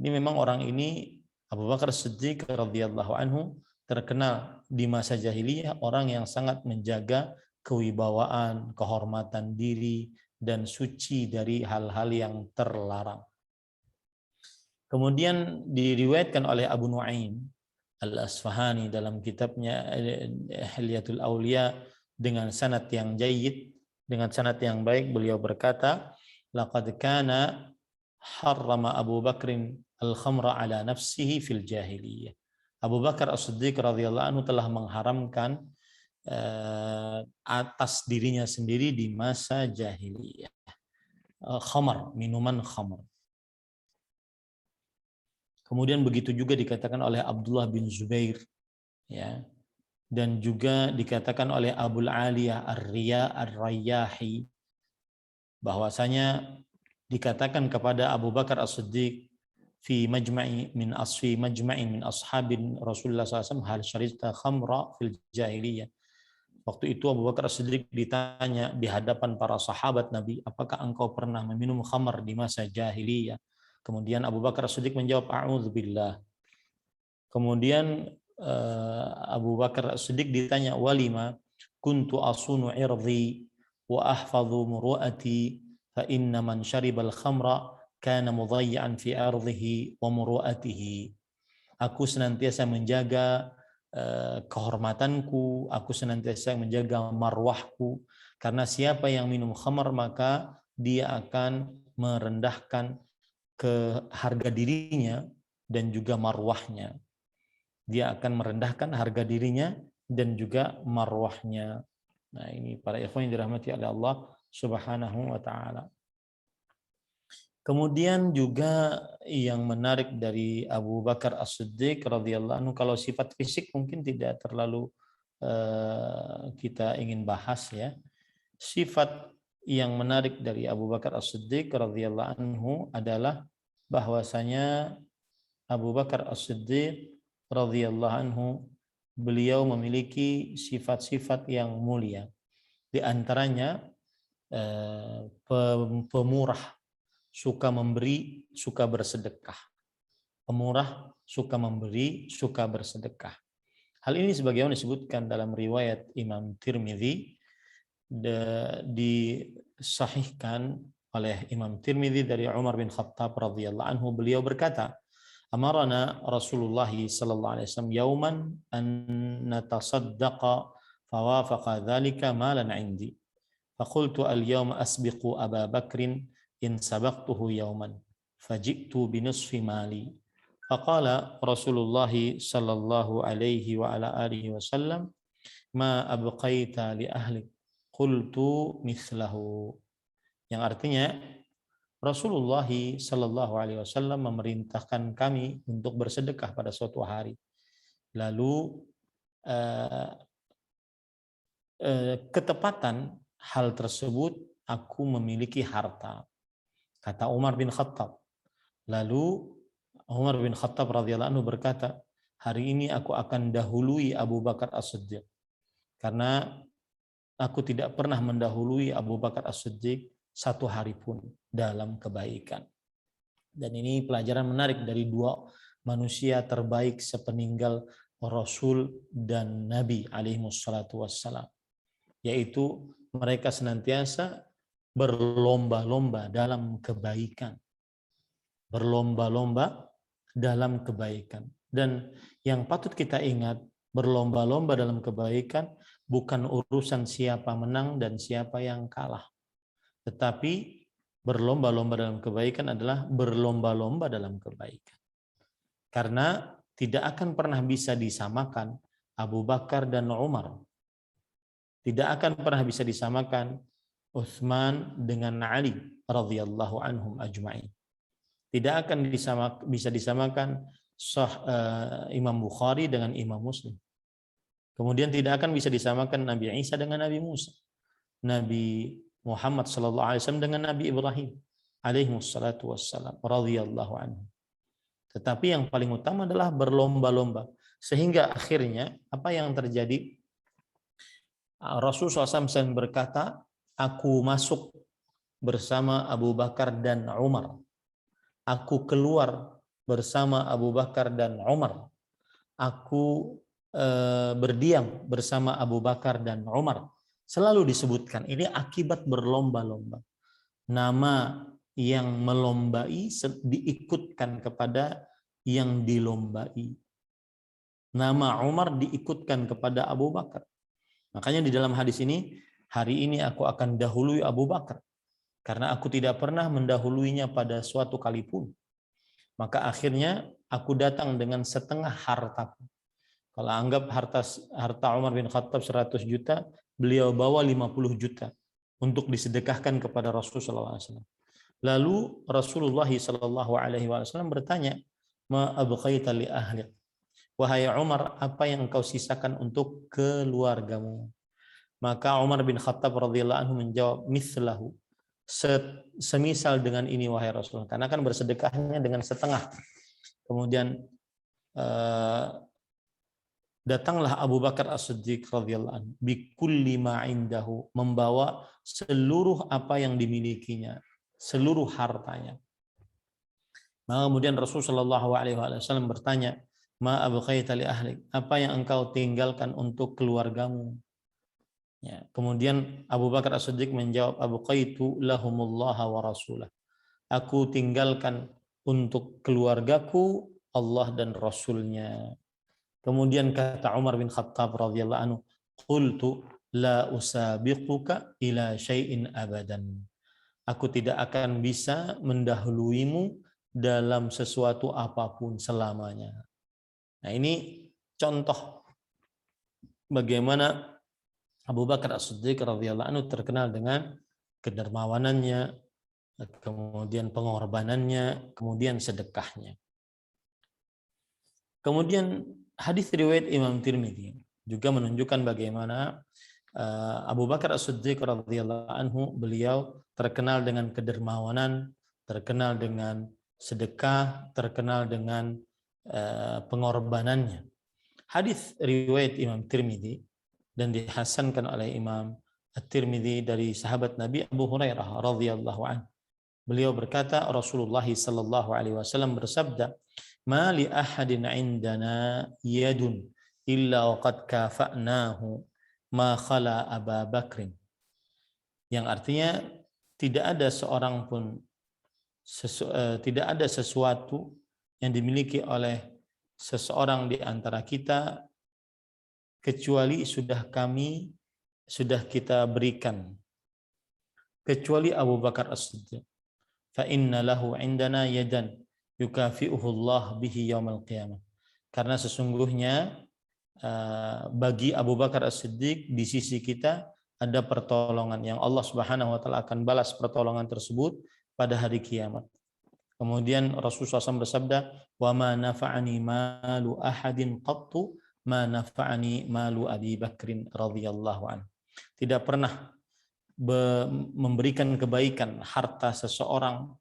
Ini memang orang ini, Abu Bakar As-Siddiq radhiyallahu anhu, terkenal di masa jahiliyah orang yang sangat menjaga kewibawaan, kehormatan diri, dan suci dari hal-hal yang terlarang. Kemudian diriwayatkan oleh Abu Nu'aim Al-Asfahani dalam kitabnya Hilyatul Auliya dengan sanad yang jayyid, dengan sanad yang baik, beliau berkata, laqad kana harrama Abu Bakrin al-khamra ala nafsihi fil jahiliyah. Abu Bakar As-Siddiq radhiyallahu anhu telah mengharamkan atas dirinya sendiri di masa jahiliyah khamar, minuman khamar. Kemudian begitu juga dikatakan oleh Abdullah bin Zubair, ya, dan juga dikatakan oleh Abul Aliyah Ar-Rayyahi bahwasanya dikatakan kepada Abu Bakar As-Siddiq, fi majma'in min ashabin Rasulullah SAW hal syaribta khamra fil jahiliyah. Waktu itu Abu Bakar As-Siddiq ditanya di hadapan para sahabat Nabi, apakah engkau pernah meminum khamar di masa jahiliyah? Kemudian Abu Bakar As-Siddiq menjawab, a'udzubillah. Kemudian Abu Bakar As-Siddiq ditanya, walima kuntu asunu irdi wa ahfadhu muru'ati fa inna man syaribal khamra kana mudayyan fi ardihi wa muru'atihi. Aku senantiasa menjaga kehormatanku, aku senantiasa menjaga marwahku, karena siapa yang minum khamar maka dia akan merendahkan ke harga dirinya dan juga marwahnya. Dia akan merendahkan harga dirinya dan juga marwahnya. Nah, ini para ikhwan yang dirahmati oleh Allah Subhanahu wa taala. Kemudian juga yang menarik dari Abu Bakar As-Siddiq radhiyallahu anhu, kalau sifat fisik mungkin tidak terlalu kita ingin bahas ya. Sifat yang menarik dari Abu Bakar As-Siddiq radhiyallahu anhu adalah bahwasanya Abu Bakar As-Siddiq radhiyallahu anhu beliau memiliki sifat-sifat yang mulia. Di antaranya pemurah, suka memberi, suka bersedekah. Pemurah, suka memberi, suka bersedekah. Hal ini sebagaimana disebutkan dalam riwayat Imam Tirmidzi, disahihkan oleh Imam Tirmidzi dari Umar bin Khattab radhiyallahu anhu, beliau berkata, amarana Rasulullah sallallahu alaihi wasallam yauman an natasaddaqa fawafaqa dzalika malan indi. Faqultu al-yawma asbiqu Aba Bakrin in sabaqtuhu yauman faji'tu binisfi mali. Faqala Rasulullah sallallahu alaihi wa ala alihi wasallam ma abqaita li ahlik. Qultu mislahu. Yang artinya Rasulullah sallallahu alaihi wasallam memerintahkan kami untuk bersedekah pada suatu hari. Lalu ketepatan hal tersebut aku memiliki harta, kata Umar bin Khattab. Lalu Umar bin Khattab radhiyallahu anhu berkata, hari ini aku akan dahului Abu Bakar As-Siddiq, karena aku tidak pernah mendahului Abu Bakar As-Siddiq satu hari pun dalam kebaikan. Dan ini pelajaran menarik dari dua manusia terbaik sepeninggal Rasul dan Nabi alaihi wassalatu wassalam, yaitu mereka senantiasa berlomba-lomba dalam kebaikan. Berlomba-lomba dalam kebaikan. Dan yang patut kita ingat, berlomba-lomba dalam kebaikan bukan urusan siapa menang dan siapa yang kalah. Tetapi berlomba-lomba dalam kebaikan adalah berlomba-lomba dalam kebaikan. Karena tidak akan pernah bisa disamakan Abu Bakar dan Umar. Tidak akan pernah bisa disamakan Utsman dengan Ali radhiyallahu anhum ajma'in. Tidak akan bisa disamakan Imam Bukhari dengan Imam Muslim. Kemudian tidak akan bisa disamakan Nabi Isa dengan Nabi Musa, Nabi Muhammad sallallahu alaihi wasallam dengan Nabi Ibrahim alaihi wassalatu wassalam radhiyallahu anhu. Tetapi yang paling utama adalah berlomba-lomba, sehingga akhirnya apa yang terjadi? Rasulullah SAW berkata, aku masuk bersama Abu Bakar dan Umar. Aku keluar bersama Abu Bakar dan Umar. Aku berdiam bersama Abu Bakar dan Umar. Selalu disebutkan, ini akibat berlomba-lomba. Nama yang melombai diikutkan kepada yang dilombai. Nama Umar diikutkan kepada Abu Bakar. Makanya di dalam hadis ini, hari ini aku akan dahului Abu Bakar, karena aku tidak pernah mendahuluinya pada suatu kali pun. Maka akhirnya aku datang dengan setengah hartaku. Kalau anggap harta Umar bin Khattab 100 juta, beliau bawa 50 juta untuk disedekahkan kepada Rasulullah SAW. Lalu Rasulullah SAW bertanya, ma abqaita li ahli. Wahai Umar, apa yang engkau sisakan untuk keluargamu? Maka Umar bin Khattab radhiyallahu anhu menjawab, mislahu. semisal dengan ini wahai Rasul, karena kan bersedekahnya dengan setengah. Kemudian datanglah Abu Bakar As-Siddiq radhiyallahu anhu bikulli ma indahu, membawa seluruh apa yang dimilikinya, seluruh hartanya. Maka kemudian Rasulullah Shallallahu alaihi wasallam bertanya, "Ma abqaita li ahlik?" Apa yang engkau tinggalkan untuk keluargamu? Ya, kemudian Abu Bakar As-Siddiq menjawab, "Abqaitu lahumullah wa rasulah." Aku tinggalkan untuk keluargaku Allah dan Rasulnya. Kemudian kata Umar bin Khattab radhiyallahu anhu, "Qultu la usabiquka ila syai'in abadan." Aku tidak akan bisa mendahuluimu dalam sesuatu apapun selamanya. Nah, ini contoh bagaimana Abu Bakar As-Siddiq radhiyallahu anhu terkenal dengan kedermawanannya, kemudian pengorbanannya, kemudian sedekahnya. Kemudian hadis riwayat Imam Tirmidzi juga menunjukkan bagaimana Abu Bakar As-Siddiq radhiyallahu anhu, beliau terkenal dengan kedermawanan, terkenal dengan sedekah, terkenal dengan pengorbanannya. Hadis riwayat Imam Tirmidzi dan dihasankan oleh Imam At-Tirmidzi dari sahabat Nabi Abu Hurairah radhiyallahu anhu. Beliau berkata, Rasulullah sallallahu alaihi wasallam bersabda, "Ma li ahadin 'indana yadun illa waqad kafa'nahu ma khala Aba Bakrin." Yang artinya tidak ada seorang pun tidak ada sesuatu yang dimiliki oleh seseorang di antara kita kecuali sudah kita berikan, kecuali Abu Bakar As-Siddiq. Fa inna lahu 'indana yadan yukafi'uhu Allah bihi yaumil qiyamah. Karena sesungguhnya bagi Abu Bakar As-Siddiq di sisi kita ada pertolongan yang Allah Subhanahu wa taala akan balas pertolongan tersebut pada hari kiamat. Kemudian Rasulullah SAW bersabda, "Wa ma nafa'ani malu ahadin qattu ma nafa'ani malu Abi Bakrin radhiyallahu anhu." Tidak pernah memberikan kebaikan harta seseorang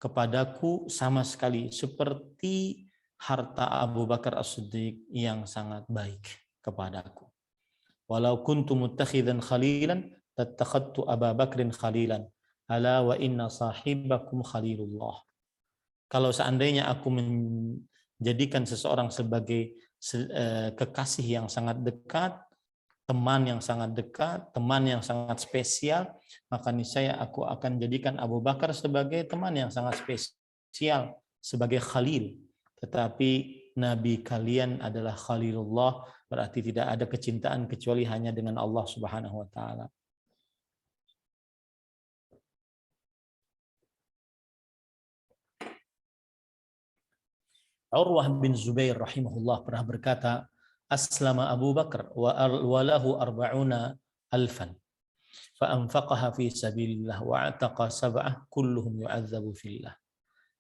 kepadaku sama sekali seperti harta Abu Bakar As-Siddiq yang sangat baik kepadaku. Walau kuntu muttakhidan khalilan tattakhadtu Aba Bakrin khalilan, ala wa inna sahibakum khalilullah. Kalau seandainya aku menjadikan seseorang sebagai kekasih yang sangat dekat, teman yang sangat dekat, teman yang sangat spesial, maka niscaya aku akan jadikan Abu Bakar sebagai teman yang sangat spesial, sebagai khalil. Tetapi Nabi kalian adalah Khalilullah, berarti tidak ada kecintaan kecuali hanya dengan Allah Subhanahu wa taala. Urwah bin Zubair rahimahullah pernah berkata, "Aslama Abu Bakar wa lahu 40 alfan fa anfaqaha fi sabilillah wa ataqa sab'ah kulluhum yu'adzabu fillah."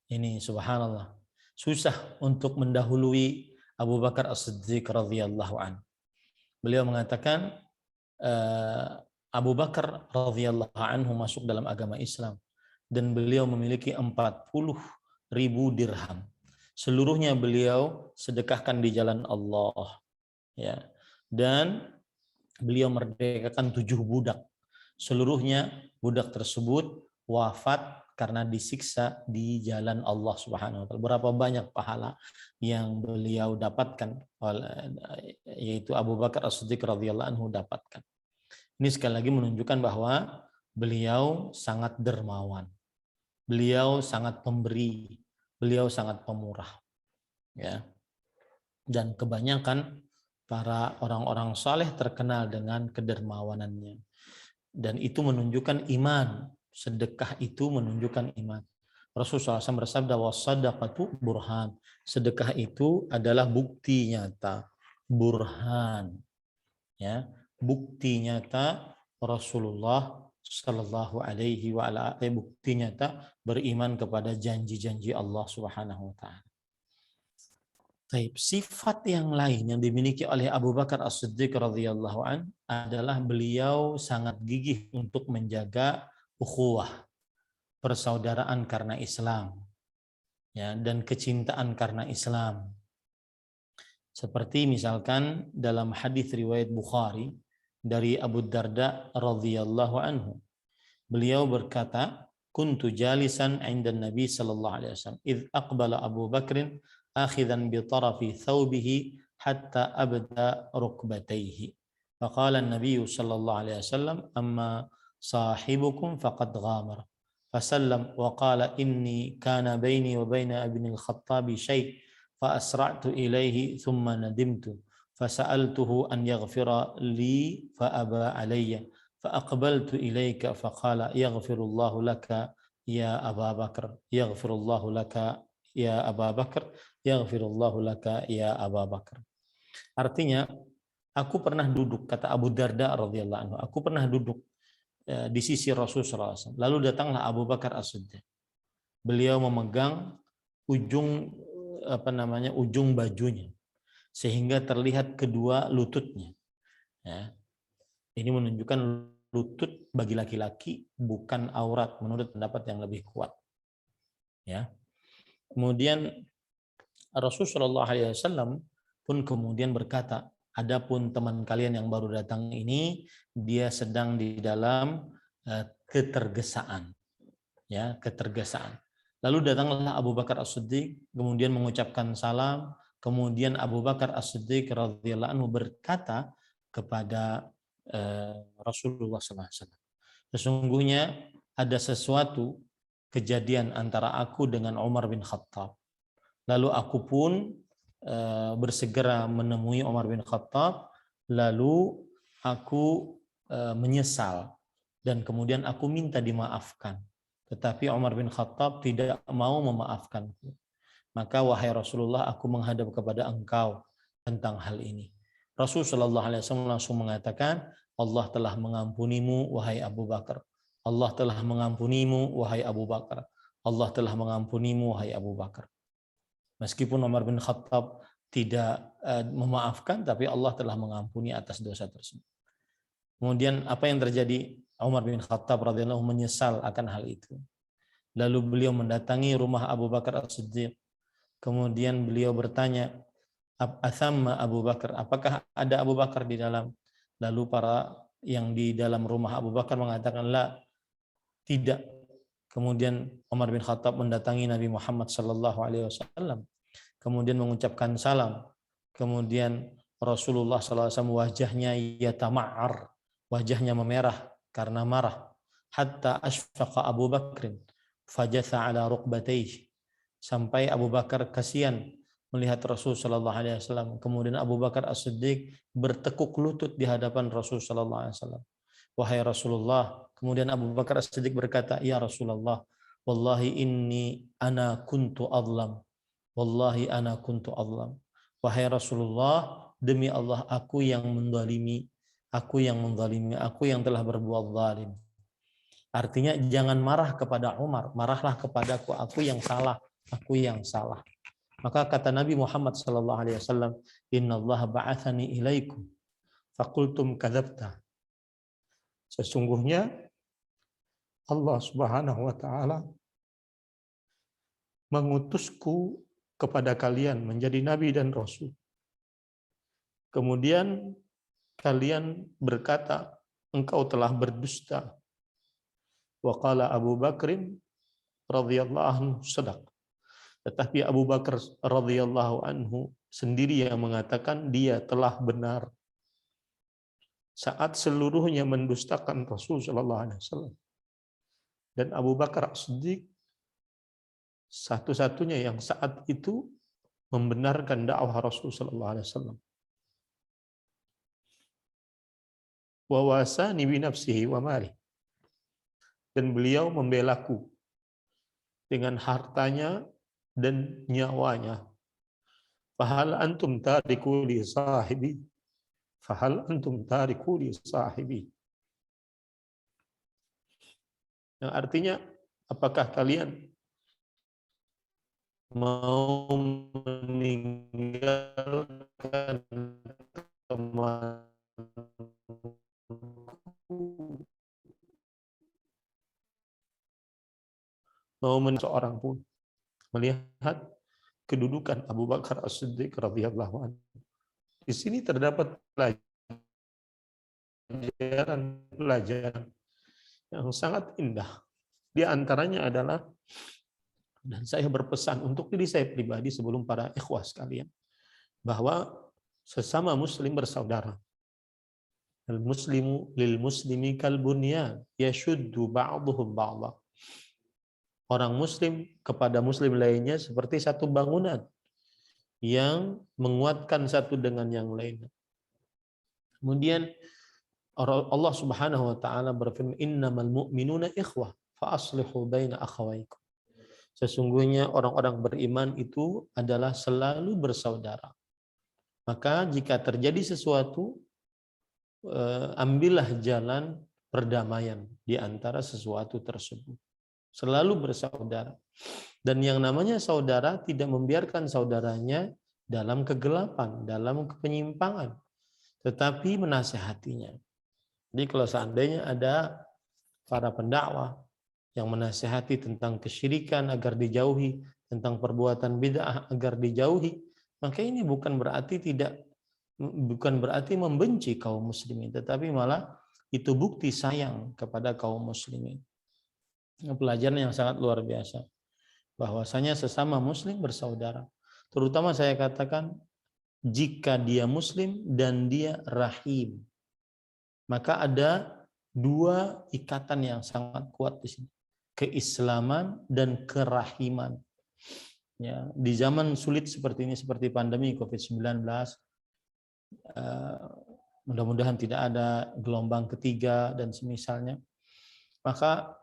Ini subhanallah, susah untuk mendahului Abu Bakar As-Siddiq radhiyallahu anhu. Beliau mengatakan Abu Bakar radhiyallahu anhu masuk dalam agama Islam dan beliau memiliki 40.000 dirham. Seluruhnya beliau sedekahkan di jalan Allah, ya. Dan beliau merdekakan 7 budak. Seluruhnya budak tersebut wafat karena disiksa di jalan Allah Subhanahu wa taala. Berapa banyak pahala yang beliau dapatkan, yaitu Abu Bakar As-Siddiq radhiyallahu anhu dapatkan. Ini sekali lagi menunjukkan bahwa beliau sangat dermawan. Beliau sangat pemberi. Beliau sangat pemurah, ya. Dan kebanyakan para orang-orang saleh terkenal dengan kedermawanannya. Dan itu menunjukkan iman. Sedekah itu menunjukkan iman. Rasulullah SAW bersabda, "Wassadaqatu burhan." Sedekah itu adalah bukti nyata, burhan, ya, bukti nyata Rasulullah Sallallahu alaihi wa ala bukti nyata beriman kepada janji-janji Allah Subhanahu wa taala. Baik, sifat yang lain yang dimiliki oleh Abu Bakar As-Siddiq radhiyallahu an adalah beliau sangat gigih untuk menjaga ukhuwah, persaudaraan karena Islam, ya, dan kecintaan karena Islam. Seperti misalkan dalam hadis riwayat Bukhari dari Abu Darda radhiyallahu anhu. Beliau berkata, "Kuntu jalisan 'inda Nabi sallallahu alaihi wasallam, idz aqbala Abu Bakrin akhidan bi tarafi thawbihi hatta abda rukbatayhi. Faqala an-nabiy sallallahu alaihi wasallam, amma sahibukum faqad ghamara. Fasallam wa qala inni kana baini wa baina ibn al-Khattab syai' فأسرعت إليه ثم ندمت فسألته أن يغفر لي فأبى علي فأقبلت إليك فقال يغفر الله لك يا أبا بكر يغفر الله لك يا أبا بكر يغفر الله لك يا أبا بكر." Artinya, aku pernah duduk, kata Abu Darda radhiyallahu anhu, aku pernah duduk di sisi Rasulullah SAW. Lalu datanglah Abu Bakar As-Siddiq. Beliau memegang ujung bajunya sehingga terlihat kedua lututnya. Ya. Ini menunjukkan lutut bagi laki-laki bukan aurat menurut pendapat yang lebih kuat. Ya. Kemudian Rasulullah SAW pun kemudian berkata, adapun teman kalian yang baru datang ini, dia sedang di dalam ketergesaan. Ya, ketergesaan. Lalu datanglah Abu Bakar As-Siddiq, kemudian mengucapkan salam, kemudian Abu Bakar As-Siddiq radhiyallahu anhu berkata kepada Rasulullah SAW, sesungguhnya ada sesuatu kejadian antara aku dengan Umar bin Khattab. Lalu aku pun bersegera menemui Umar bin Khattab, lalu aku menyesal dan kemudian aku minta dimaafkan. Tetapi Umar bin Khattab tidak mau memaafkanku. Maka wahai Rasulullah, aku menghadap kepada engkau tentang hal ini. Rasulullah SAW langsung mengatakan, Allah telah mengampunimu wahai Abu Bakar. Allah telah mengampunimu wahai Abu Bakar. Allah telah mengampunimu wahai Abu Bakar. Meskipun Umar bin Khattab tidak memaafkan, tapi Allah telah mengampuni atas dosa tersebut. Kemudian apa yang terjadi? Umar bin Khattab radhiyallahu menyesal akan hal itu. Lalu beliau mendatangi rumah Abu Bakar As-Siddiq. Kemudian beliau bertanya, "Athamma Abu Bakar? Apakah ada Abu Bakar di dalam?" Lalu para yang di dalam rumah Abu Bakar mengatakan, "La, tidak." Kemudian Umar bin Khattab mendatangi Nabi Muhammad sallallahu alaihi wasallam. Kemudian mengucapkan salam. Kemudian Rasulullah sallallahu alaihi wasallam wajahnya yatama'ar, wajahnya memerah karena marah. Hatta asfaqa Abu Bakrin fajatha ala rukbatayhi, sampai Abu Bakar kasihan melihat Rasul sallallahu alaihi wasallam. Kemudian Abu Bakar As-Siddiq bertekuk lutut di hadapan Rasul sallallahu alaihi wasallam. Wahai Rasulullah, kemudian Abu Bakar As-Siddiq berkata, "Ya Rasulullah, wallahi inni ana kuntu adlam. Wallahi ana kuntu adlam." Wahai Rasulullah, demi Allah aku yang menzalimi, aku yang telah berbuat zalim. Artinya jangan marah kepada Umar, marahlah kepadaku, aku yang salah, aku yang salah. Maka kata Nabi Muhammad sallallahu alaihi wasallam, "Innallaha ba'atsani ilaikum faqultum kadzabta." Sesungguhnya Allah Subhanahu wa taala mengutusku kepada kalian menjadi nabi dan rasul. Kemudian kalian berkata, engkau telah berdusta. Wa qala Abu Bakrin radhiyallahu anhu sadaq. Tetapi Abu Bakar radhiyallahu anhu sendiri yang mengatakan dia telah benar saat seluruhnya mendustakan Rasul sallallahu alaihi wasallam. Dan Abu Bakar As-Siddiq satu-satunya yang saat itu membenarkan dakwah Rasul sallallahu alaihi wasallam. Wa wasani bi nafsihi wa malihi, dan beliau membelaku dengan hartanya dan nyawanya. Fahal antum tariku li sahibi? Fahal antum tariku li sahibi? Yang artinya, apakah kalian mau meninggalkan temanku mau seorang pun melihat kedudukan Abu Bakar As-Siddiq radhiyallahu anhu. Di sini terdapat pelajaran yang sangat indah. Di antaranya adalah, dan saya berpesan untuk diri saya pribadi sebelum para ikhwah sekalian, bahwa sesama muslim bersaudara. Al-muslimu lil muslimi kal bunyan yashuddu ba'dhuhum ba'dha. Orang muslim kepada muslim lainnya seperti satu bangunan yang menguatkan satu dengan yang lainnya. Kemudian Allah Subhanahu wa taala berfirman, innamal mu'minuna ikhwah fa aslihu baina akhawaykum. Sesungguhnya orang-orang beriman itu adalah selalu bersaudara. Maka jika terjadi sesuatu, ambillah jalan perdamaian di antara sesuatu tersebut. Selalu bersaudara. Dan yang namanya saudara tidak membiarkan saudaranya dalam kegelapan, dalam penyimpangan, tetapi menasihatinya. Jadi kalau seandainya ada para pendakwah yang menasihati tentang kesyirikan agar dijauhi, tentang perbuatan bid'ah agar dijauhi, maka ini bukan berarti membenci kaum muslimin, tetapi malah itu bukti sayang kepada kaum muslimin. Pelajaran yang sangat luar biasa, bahwasanya sesama muslim bersaudara. Terutama saya katakan jika dia muslim dan dia rahim, maka ada dua ikatan yang sangat kuat di sini, keislaman dan kerahiman. Ya, di zaman sulit seperti ini, seperti pandemi COVID-19, mudah-mudahan tidak ada gelombang ketiga dan semisalnya, maka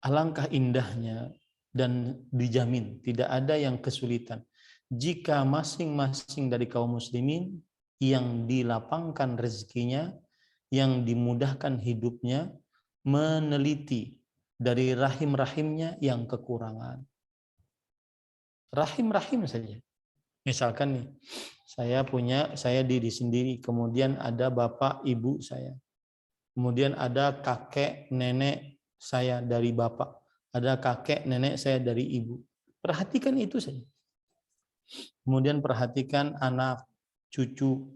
alangkah indahnya dan dijamin tidak ada yang kesulitan jika masing-masing dari kaum muslimin yang dilapangkan rezekinya, yang dimudahkan hidupnya, meneliti dari rahim-rahimnya yang kekurangan. Rahim-rahim saja. Misalkan nih, saya diri sendiri, kemudian ada bapak ibu saya, kemudian ada kakek nenek saya dari bapak, ada kakek nenek saya dari ibu. Perhatikan itu saja. Kemudian perhatikan anak, cucu,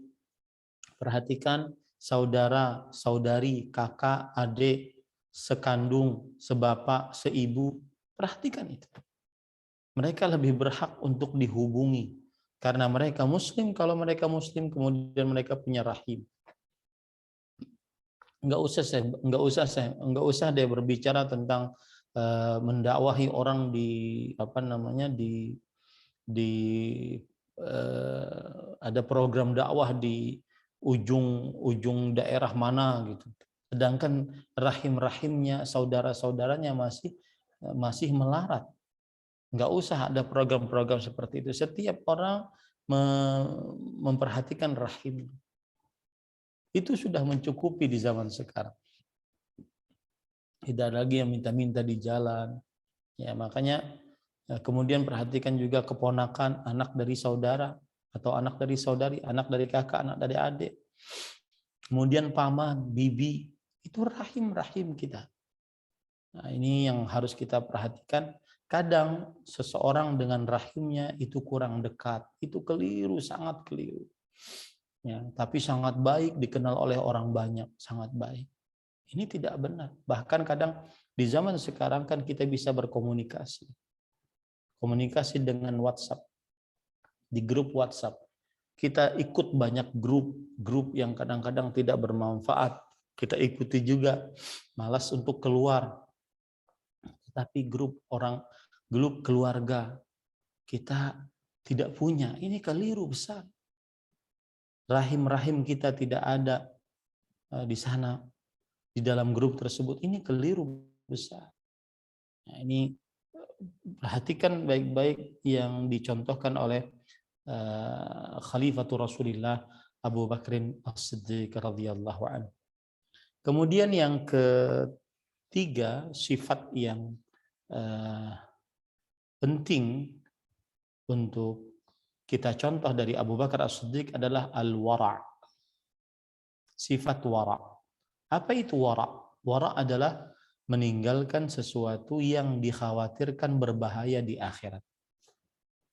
perhatikan saudara, saudari, kakak, adik, sekandung, sebapak, seibu. Perhatikan itu. Mereka lebih berhak untuk dihubungi karena mereka muslim. Kalau mereka muslim, kemudian mereka punya rahim. Enggak usah deh berbicara tentang mendakwahi orang di ada program dakwah di ujung daerah mana gitu. Sedangkan rahim-rahimnya, saudara-saudaranya masih melarat. Enggak usah ada program-program seperti itu. Setiap orang memperhatikan rahim. Itu sudah mencukupi di zaman sekarang. Tidak lagi yang minta-minta di jalan. Ya, makanya kemudian perhatikan juga keponakan, anak dari saudara atau anak dari saudari, anak dari kakak, anak dari adik. Kemudian paman, bibi, itu rahim-rahim kita. Nah, ini yang harus kita perhatikan. Kadang seseorang dengan rahimnya itu kurang dekat, itu keliru, sangat keliru. Ya, tapi sangat baik, dikenal oleh orang banyak, sangat baik. Ini tidak benar. Bahkan kadang di zaman sekarang kan kita bisa berkomunikasi. Komunikasi dengan WhatsApp. Di grup WhatsApp. Kita ikut banyak grup yang kadang-kadang tidak bermanfaat. Kita ikuti juga, malas untuk keluar. Tapi grup keluarga kita tidak punya. Ini keliru besar. Rahim-rahim kita tidak ada di sana, di dalam grup tersebut. Ini keliru besar. Nah, ini perhatikan baik-baik yang dicontohkan oleh Khalifatul Rasulillah Abu Bakrin As-Siddiq radhiyallahu anhu. Kemudian yang ketiga, sifat yang penting untuk kita contoh dari Abu Bakar As-Siddiq adalah al-wara'. Sifat wara'. Apa itu wara'? Wara' adalah meninggalkan sesuatu yang dikhawatirkan berbahaya di akhirat.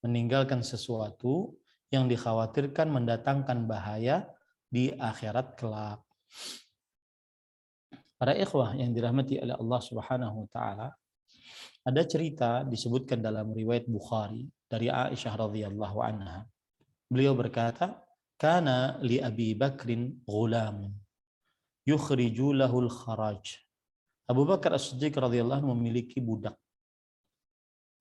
Meninggalkan sesuatu yang dikhawatirkan mendatangkan bahaya di akhirat kelak. Para ikhwah yang dirahmati oleh Allah Subhanahu wa taala, ada cerita disebutkan dalam riwayat Bukhari dari Aisyah radhiyallahu anha. Beliau berkata, "Kana li Abi Bakrin ghulamun yukhriju lahul kharaj." Abu Bakar As-Siddiq radhiyallahu anhu memiliki budak.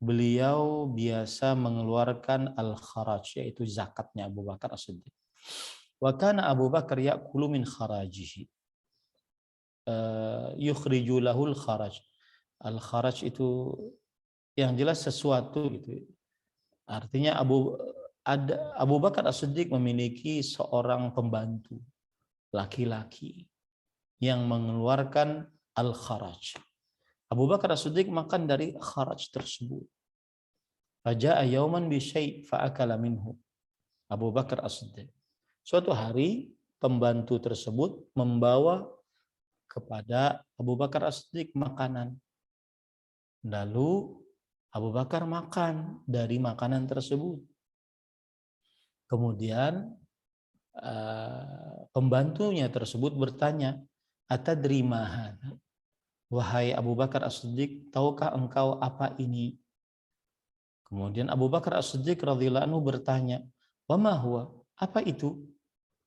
Beliau biasa mengeluarkan al-kharaj, yaitu zakatnya Abu Bakar As-Siddiq. Wa kana Abu Bakar ya'kulu min kharajihi. Yukhriju lahul kharaj. Al-kharaj itu yang jelas sesuatu gitu. Artinya Abu Bakar As-Siddiq memiliki seorang pembantu laki-laki yang mengeluarkan al-kharaj. Abu Bakar As-Siddiq makan dari kharaj tersebut. Faja'a yauman bi syai' fa'akala minhu. Abu Bakar As-Siddiq. Suatu hari pembantu tersebut membawa kepada Abu Bakar As-Siddiq makanan. Lalu Abu Bakar makan dari makanan tersebut. Kemudian pembantunya tersebut bertanya, "Atadri ma hadza?" Wahai Abu Bakar As-Siddiq, tahukah engkau apa ini? Kemudian Abu Bakar As-Siddiq radhiyallahu anhu bertanya, "Wa ma huwa?" Apa itu?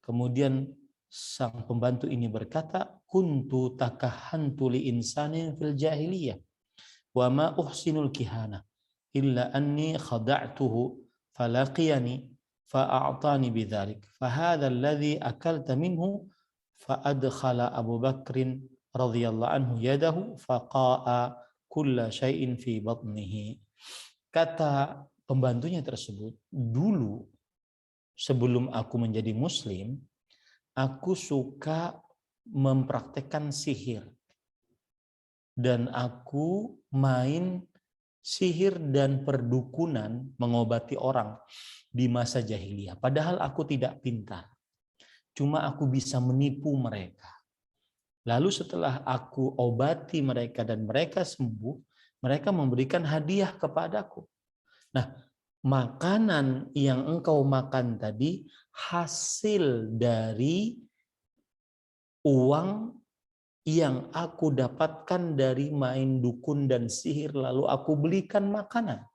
Kemudian sang pembantu ini berkata, "Kuntu takahantu li insanin fil jahiliyah wa ma uhsinul kihana illa anni khada'tuhu falaqiyani fa'a'tani bidzalik fa hadzal ladzi akalta minhu fa adkhala Abu Bakrin radhiyallahu anhu yadahu faqa'a kulla syai'in fi batnihi." Kata pembantunya tersebut, "Dulu sebelum aku menjadi muslim, aku suka mempraktekkan sihir. Dan aku main sihir dan perdukunan mengobati orang di masa jahiliyah. Padahal aku tidak pintar. Cuma aku bisa menipu mereka. Lalu setelah aku obati mereka dan mereka sembuh, mereka memberikan hadiah kepadaku. Nah, makanan yang engkau makan tadi hasil dari uang yang aku dapatkan dari main dukun dan sihir, lalu aku belikan makanan."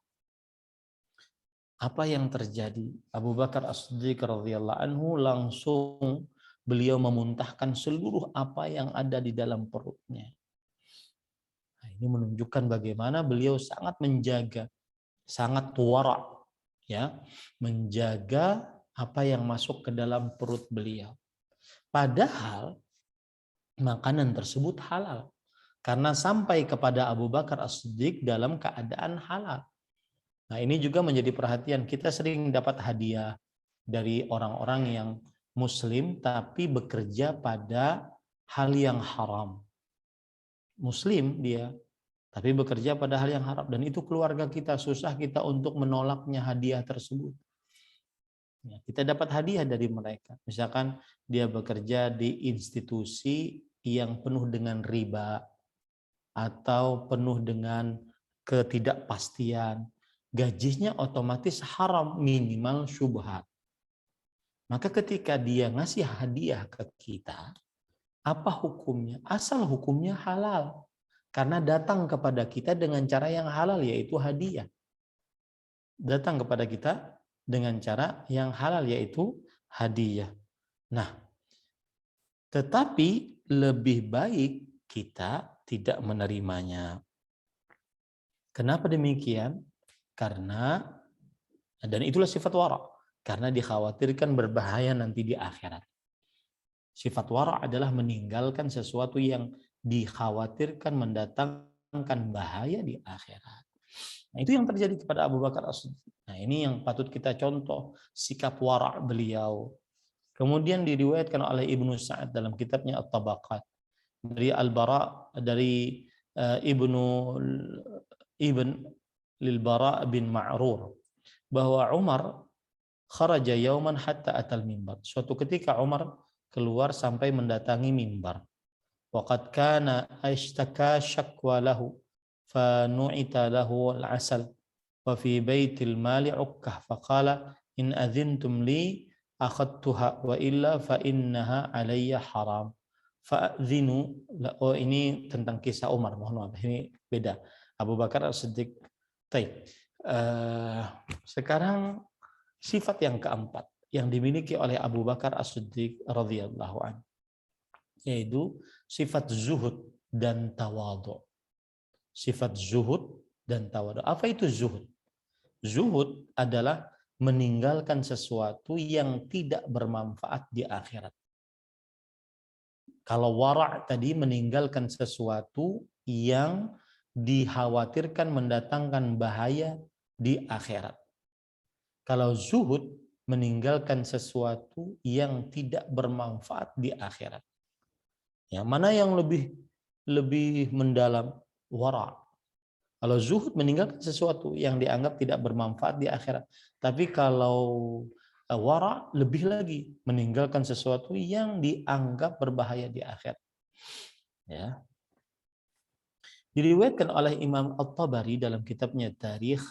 Apa yang terjadi? Abu Bakar As-Siddiq radhiyallahu anhu langsung beliau memuntahkan seluruh apa yang ada di dalam perutnya. Nah, ini menunjukkan bagaimana beliau sangat menjaga, sangat wara, ya, menjaga apa yang masuk ke dalam perut beliau. Padahal makanan tersebut halal karena sampai kepada Abu Bakar As-Siddiq dalam keadaan halal. Nah, ini juga menjadi perhatian. Kita sering dapat hadiah dari orang-orang yang muslim tapi bekerja pada hal yang haram. Muslim dia, tapi bekerja pada hal yang haram, dan itu keluarga kita, susah kita untuk menolaknya hadiah tersebut. Ya, kita dapat hadiah dari mereka. Misalkan dia bekerja di institusi yang penuh dengan riba atau penuh dengan ketidakpastian, gajinya otomatis haram, minimal syubhat. Maka ketika dia ngasih hadiah ke kita, apa hukumnya? Asal hukumnya halal. Karena datang kepada kita dengan cara yang halal, yaitu hadiah. Datang kepada kita dengan cara yang halal, yaitu hadiah. Nah, tetapi lebih baik kita tidak menerimanya. Kenapa demikian? Karena, dan itulah sifat wara, karena dikhawatirkan berbahaya nanti di akhirat. Sifat wara adalah meninggalkan sesuatu yang dikhawatirkan mendatangkan bahaya di akhirat. Nah, itu yang terjadi kepada Abu Bakar As-Siddiq. Nah, ini yang patut kita contoh sikap wara beliau. Kemudian diriwayatkan oleh Ibnu Sa'ad dalam kitabnya At-Tabaqat dari Al-Bara, dari Ibn Lil-Bara bin Ma'rur, bahwa Umar kharaja yauman hatta atal mimbar. Suatu ketika Umar keluar sampai mendatangi mimbar. وقد كان اشتكى شكوى له فنعت له العسل وفي بيت المال عكة فقال إن أذنتم لي أخذتها وإلا فإنها علي حرام فأذنوا. Oh, ini tentang kisah Umar, mohon maaf ini beda. Abu Bakar As-Siddiq. Sekarang sifat yang keempat yang dimiliki oleh Abu Bakar As-Siddiq radhiyallahu anhu, yaitu sifat zuhud dan tawadhu. Sifat zuhud dan tawadhu. Apa itu zuhud? Zuhud adalah meninggalkan sesuatu yang tidak bermanfaat di akhirat. Kalau wara' tadi meninggalkan sesuatu yang dikhawatirkan mendatangkan bahaya di akhirat. Kalau zuhud meninggalkan sesuatu yang tidak bermanfaat di akhirat. Ya, mana yang lebih mendalam? Wara'. Kalau zuhud meninggalkan sesuatu yang dianggap tidak bermanfaat di akhirat. Tapi kalau wara' lebih lagi meninggalkan sesuatu yang dianggap berbahaya di akhirat. Ya. Diriwayatkan oleh Imam At-Tabari dalam kitabnya Tarikh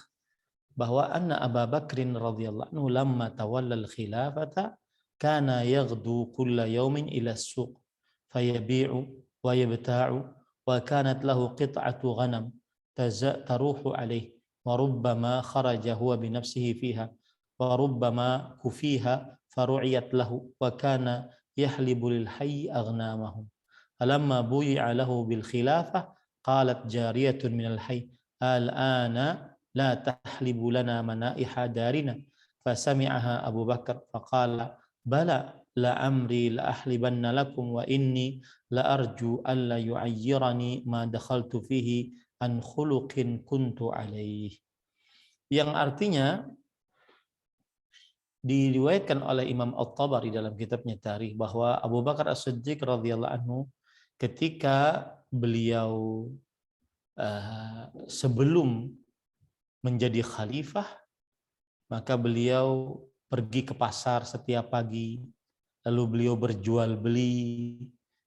bahwa anna Abu Bakrin radhiyallahu anhu lamma tawalla al-khilafata kana yaghdu kulla yawmin ila as-suq fayabi'u wa yabta'u wa kanat lahu qit'atu ghanam taruhu alayhi wa rubbama kharaja huwa bi nafsihi fiha wa rubbama kufiha faru'iyat lahu wa kana yahlibu lil hayy aghnamahum falamma buyi'a lahu bil khilafah qalat jariyatun minal hayy al-ana la tahlibu lana manaiha darina fasami'aha Abu Bakar faqala bala la amri la ahlibanna lakum wa inni la arju alla yu'ayyirani ma dakhaltu fihi an khuluqin kuntu alaih. Yang artinya diriwayatkan oleh Imam At-Tabari dalam kitabnya Tarikh bahwa Abu Bakar As-Siddiq radhiyallahu anhu ketika beliau sebelum menjadi khalifah, maka beliau pergi ke pasar setiap pagi, lalu beliau berjual beli,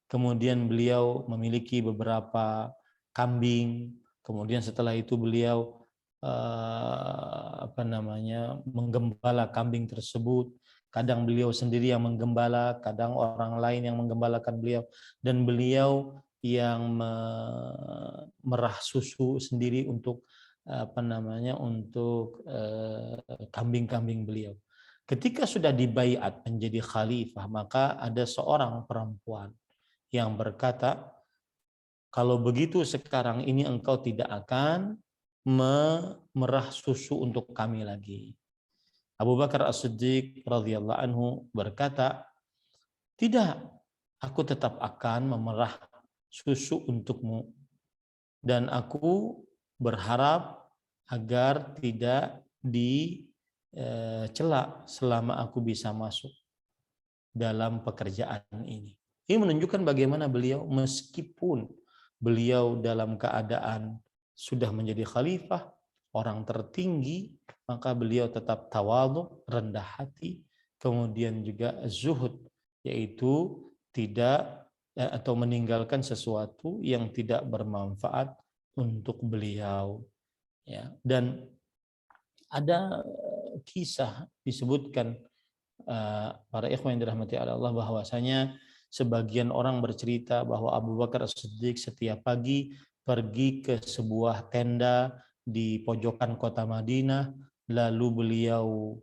kemudian beliau memiliki beberapa kambing, kemudian setelah itu beliau menggembala kambing tersebut. Kadang beliau sendiri yang menggembala, kadang orang lain yang menggembalakan beliau, dan beliau yang merah susu sendiri untuk kambing-kambing beliau. Ketika sudah dibaiat menjadi khalifah, maka ada seorang perempuan yang berkata, kalau begitu sekarang ini engkau tidak akan memerah susu untuk kami lagi. Abu Bakar As-Siddiq radhiyallahu anhu berkata, tidak, aku tetap akan memerah susu untukmu dan aku berharap agar tidak dicela selama aku bisa masuk dalam pekerjaan ini. Ini menunjukkan bagaimana beliau meskipun beliau dalam keadaan sudah menjadi khalifah, orang tertinggi, maka beliau tetap tawadhu, rendah hati, kemudian juga zuhud, yaitu tidak atau meninggalkan sesuatu yang tidak bermanfaat untuk beliau. Ya, dan ada kisah disebutkan para ikhwan yang dirahmati Allah bahwasanya sebagian orang bercerita bahwa Abu Bakar As-Siddiq setiap pagi pergi ke sebuah tenda di pojokan kota Madinah, lalu beliau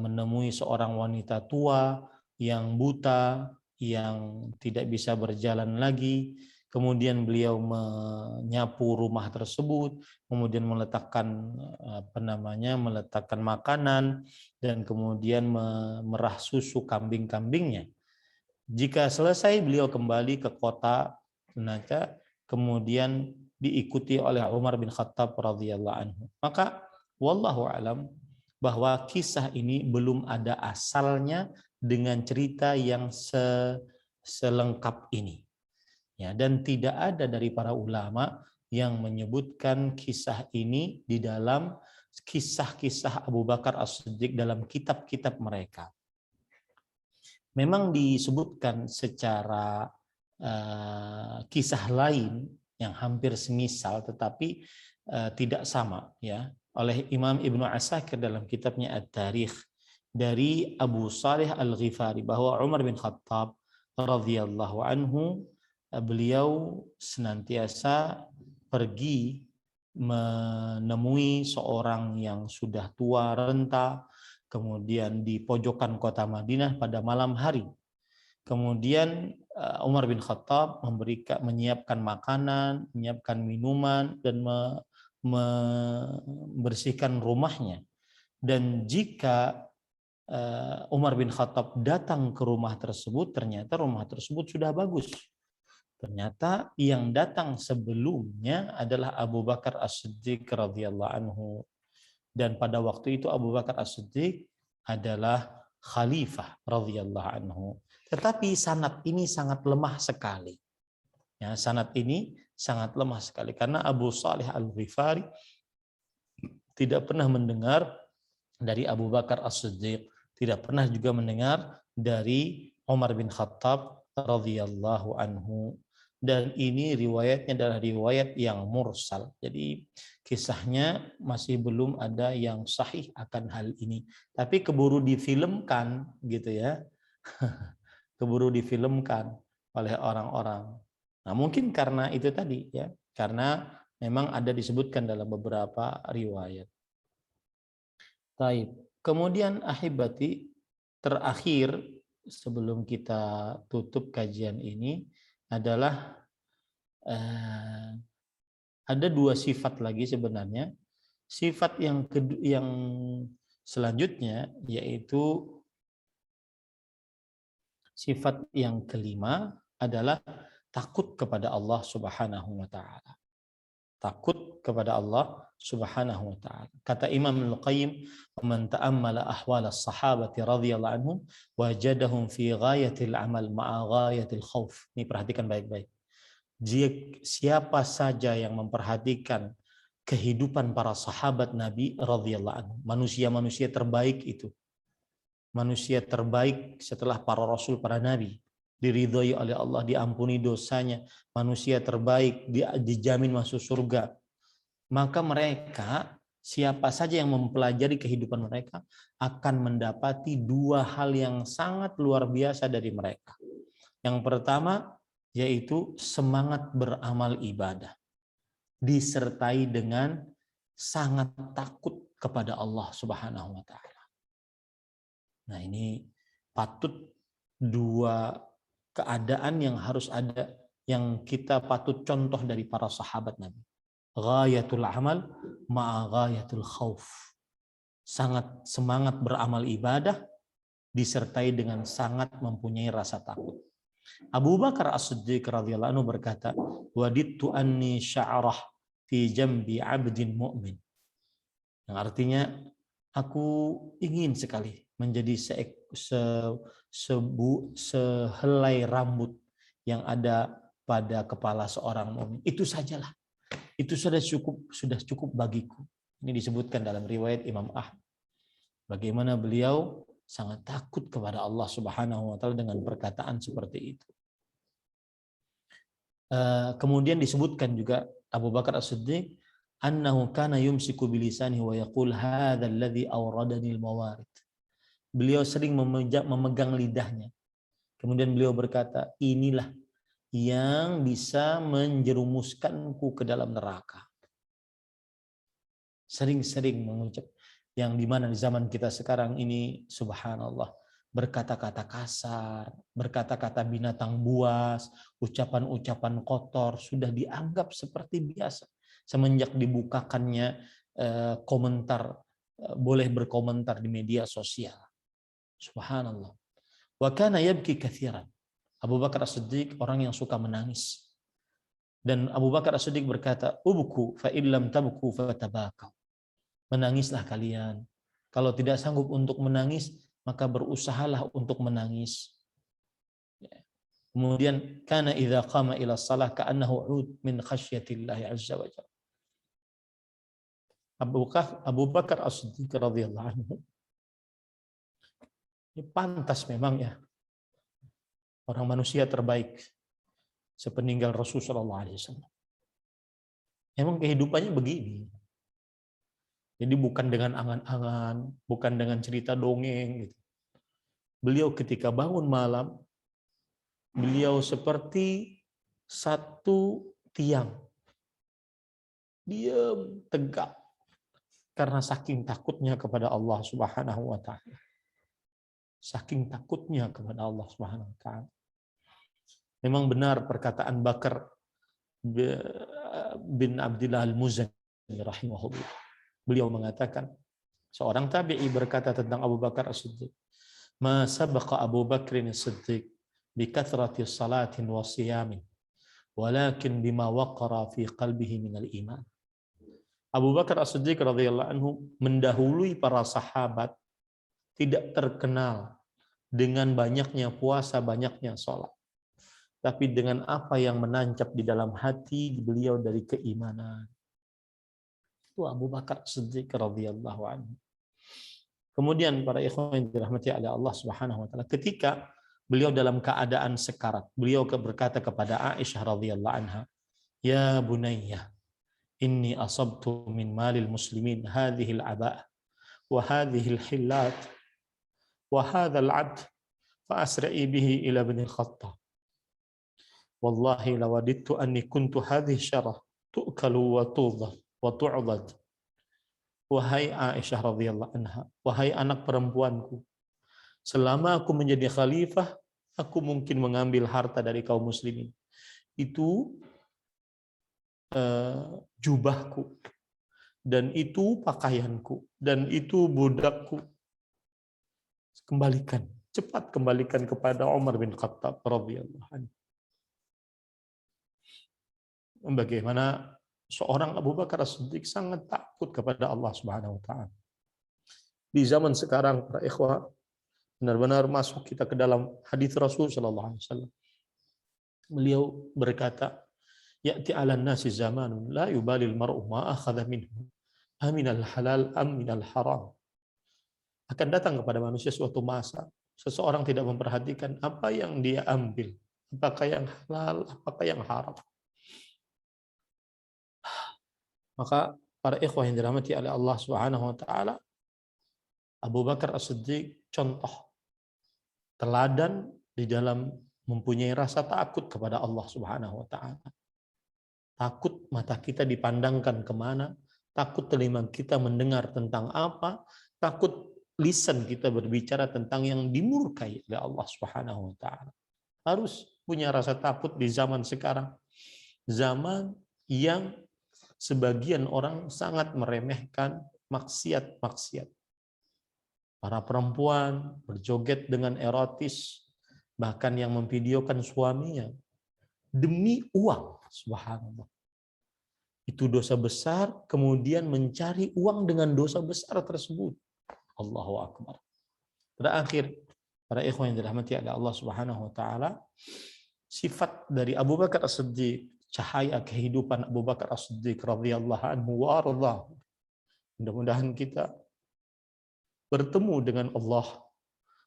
menemui seorang wanita tua yang buta, yang tidak bisa berjalan lagi. Kemudian beliau menyapu rumah tersebut, kemudian meletakkan makanan, dan kemudian memerah susu kambing-kambingnya. Jika selesai beliau kembali ke kota, kemudian diikuti oleh Umar bin Khattab radhiyallahu anhu. Maka wallahu alam bahwa kisah ini belum ada asalnya dengan cerita yang selengkap ini. Ya, dan tidak ada dari para ulama yang menyebutkan kisah ini di dalam kisah-kisah Abu Bakar As-Siddiq dalam kitab-kitab mereka. Memang disebutkan secara kisah lain yang hampir semisal tetapi tidak sama ya oleh Imam Ibnu Asakir dalam kitabnya At-Tarikh dari Abu Salih Al-Ghifari bahwa Umar bin Khattab radhiyallahu anhu beliau senantiasa pergi menemui seorang yang sudah tua renta kemudian di pojokan kota Madinah pada malam hari. Kemudian Umar bin Khattab menyiapkan makanan, menyiapkan minuman dan membersihkan rumahnya. Dan jika Umar bin Khattab datang ke rumah tersebut, ternyata rumah tersebut sudah bagus. Ternyata yang datang sebelumnya adalah Abu Bakar As-Siddiq radhiyallahu anhu. Dan pada waktu itu Abu Bakar As-Siddiq adalah khalifah radhiyallahu anhu. Tetapi sanad ini sangat lemah sekali. Ya, sanad ini sangat lemah sekali karena Abu Salih Al-Ghifari tidak pernah mendengar dari Abu Bakar As-Siddiq, tidak pernah juga mendengar dari Umar bin Khattab radhiyallahu anhu. Dan ini riwayatnya adalah riwayat yang mursal. Jadi kisahnya masih belum ada yang sahih akan hal ini. Tapi keburu difilmkan gitu ya. Keburu difilmkan oleh orang-orang. Nah, mungkin karena itu tadi ya, karena memang ada disebutkan dalam beberapa riwayat. Baik. Kemudian ahibati, terakhir sebelum kita tutup kajian ini adalah ada dua sifat lagi sebenarnya. Sifat yang selanjutnya yaitu sifat yang kelima adalah takut kepada Allah Subhanahu wa taala. Takut kepada Allah Subhanahu wa taala. Kata Imam Al-Qayyim, "Man ta'ammala ahwal as-sahabati radhiyallahu anhum wajadahum fi ghayatil amal ma'a ghayatil khauf." Ini perhatikan baik-baik. Siapa saja yang memperhatikan kehidupan para sahabat Nabi radhiyallahu anhum, manusia-manusia terbaik itu. Manusia terbaik setelah para rasul, para nabi, diridhoi oleh Allah, diampuni dosanya, manusia terbaik, dijamin masuk surga. Maka mereka, siapa saja yang mempelajari kehidupan mereka, akan mendapati dua hal yang sangat luar biasa dari mereka. Yang pertama, yaitu semangat beramal ibadah, disertai dengan sangat takut kepada Allah Subhanahu wa taala. Nah, ini patut dua keadaan yang harus ada, yang kita patut contoh dari para sahabat Nabi. Ghayatul amal ma'a ghayatul khauf. Sangat semangat beramal ibadah disertai dengan sangat mempunyai rasa takut. Abu Bakar As-Siddiq radhiyallahu anhu berkata, "Wadittu anni sya'rah fi jambi 'abdin mu'min." Yang artinya, aku ingin sekali menjadi sehelai rambut yang ada pada kepala seorang mukmin. Itu sajalah. Itu sudah cukup bagiku. Ini disebutkan dalam riwayat Imam Ahmad. Bagaimana beliau sangat takut kepada Allah Subhanahu wa taala dengan perkataan seperti itu. Kemudian disebutkan juga Abu Bakar As-Siddiq annahu kana yumsiku bilisanihi wa yaqul hadzal ladzi awradani al-mawarid. Beliau sering memegang lidahnya. Kemudian beliau berkata, inilah yang bisa menjerumuskanku ke dalam neraka. Sering-sering mengucap, yang dimana di zaman kita sekarang ini, subhanallah, berkata-kata kasar, berkata-kata binatang buas, ucapan-ucapan kotor sudah dianggap seperti biasa. Semenjak dibukakannya komentar, boleh berkomentar di media sosial. Subhanallah. Wa kana yabki katsiran. Abu Bakar As-Siddiq orang yang suka menangis. Dan Abu Bakar As-Siddiq berkata, "Ubku fa illam tabku fatabakau." Menangislah kalian. Kalau tidak sanggup untuk menangis, maka berusahalah untuk menangis. Kemudian kana idza qama ila shalah ka'annahu 'ud min khasyatillahi 'azza wa jalla. Abu Bakar As-Siddiq radhiyallahu anhu, ini pantas memang ya, orang manusia terbaik. sepeninggal Rasulullah SAW. Memang kehidupannya begini. Jadi bukan dengan angan-angan, bukan dengan cerita dongeng. Gitu. Beliau ketika bangun malam, beliau seperti satu tiang. Diam, tegak. Karena saking takutnya kepada Allah Subhanahu wa Ta'ala. Saking takutnya kepada Allah Subhanahu wa Ta'ala. Memang benar perkataan Bakar bin Abdullah al-Muzani rahimahullah. Beliau mengatakan, seorang tabi'i berkata tentang Abu Bakar As-Siddiq, "Ma sabaqa Abu Bakr As-Siddiq bi kathrati salatin wa siyamin, walakin bima waqara fi qalbihi minal iman." Abu Bakar As-Siddiq radhiyallahu anhu mendahului para sahabat, tidak terkenal dengan banyaknya puasa, banyaknya sholat, tapi dengan apa yang menancap di dalam hati beliau dari keimanan. Itu Abu Bakar As-Siddiq radhiyallahu anhu. Kemudian para ikhwan yang dirahmati oleh Allah Subhanahu wa taala, ketika beliau dalam keadaan sekarat, beliau berkata kepada Aisyah radhiyallahu anha, "Ya bunayya, inni asabtu min malil muslimin hadhihi al-aba'ah wa hadhihi al-hillat wa hadha al-'abd fa asra'i bihi ila ibn al-Khattab. Wallahi lawadittu anni kuntu hadhihi syarah tu'kalu wa tudhah wa tu'dad." Wahai Aisyah radhiyallahu anha, wahai anak perempuanku, selama aku menjadi khalifah, aku mungkin mengambil harta dari kaum muslimin. Itu jubahku, dan itu pakaianku, dan itu budakku. Kembalikan, cepat kembalikan kepada Umar bin Khattab radhiyallahu anhu. Bagaimana seorang Abu Bakar As-Siddiq sangat takut kepada Allah Subhanahu wa taala. Di zaman sekarang para ikhwah, benar-benar masuk kita ke dalam hadis Rasul sallallahu alaihi wasallam. Beliau berkata, "Ya'ti 'alan nasi zamanun la yubali al-mar'u ma akhadha minhu, aminal halal am minal haram." Akan datang kepada manusia suatu masa, seseorang tidak memperhatikan apa yang dia ambil, apakah yang halal, apakah yang haram. Maka para ikhwah yang dirahmati oleh Allah Subhanahu wa taala, Abu Bakar As-Siddiq contoh teladan di dalam mempunyai rasa takut kepada Allah Subhanahu wa taala. Takut mata kita dipandangkan kemana, takut telinga kita mendengar tentang apa, takut lisan kita berbicara tentang yang dimurkai oleh Allah Subhanahu wa taala. Harus punya rasa takut di zaman sekarang. Zaman yang sebagian orang sangat meremehkan maksiat-maksiat. Para perempuan berjoget dengan erotis, bahkan yang memvideokan suaminya demi uang, subhanallah. Itu dosa besar, kemudian mencari uang dengan dosa besar tersebut. Allahu Akbar. Terakhir, para ikhwan yang dirahmati oleh Allah Subhanahu wa taala, sifat dari Abu Bakar As-Siddiq, cahaya kehidupan Abu Bakar As-Siddiq radhiyallahu anhu wa ardhahu. Mudah-mudahan kita bertemu dengan Allah,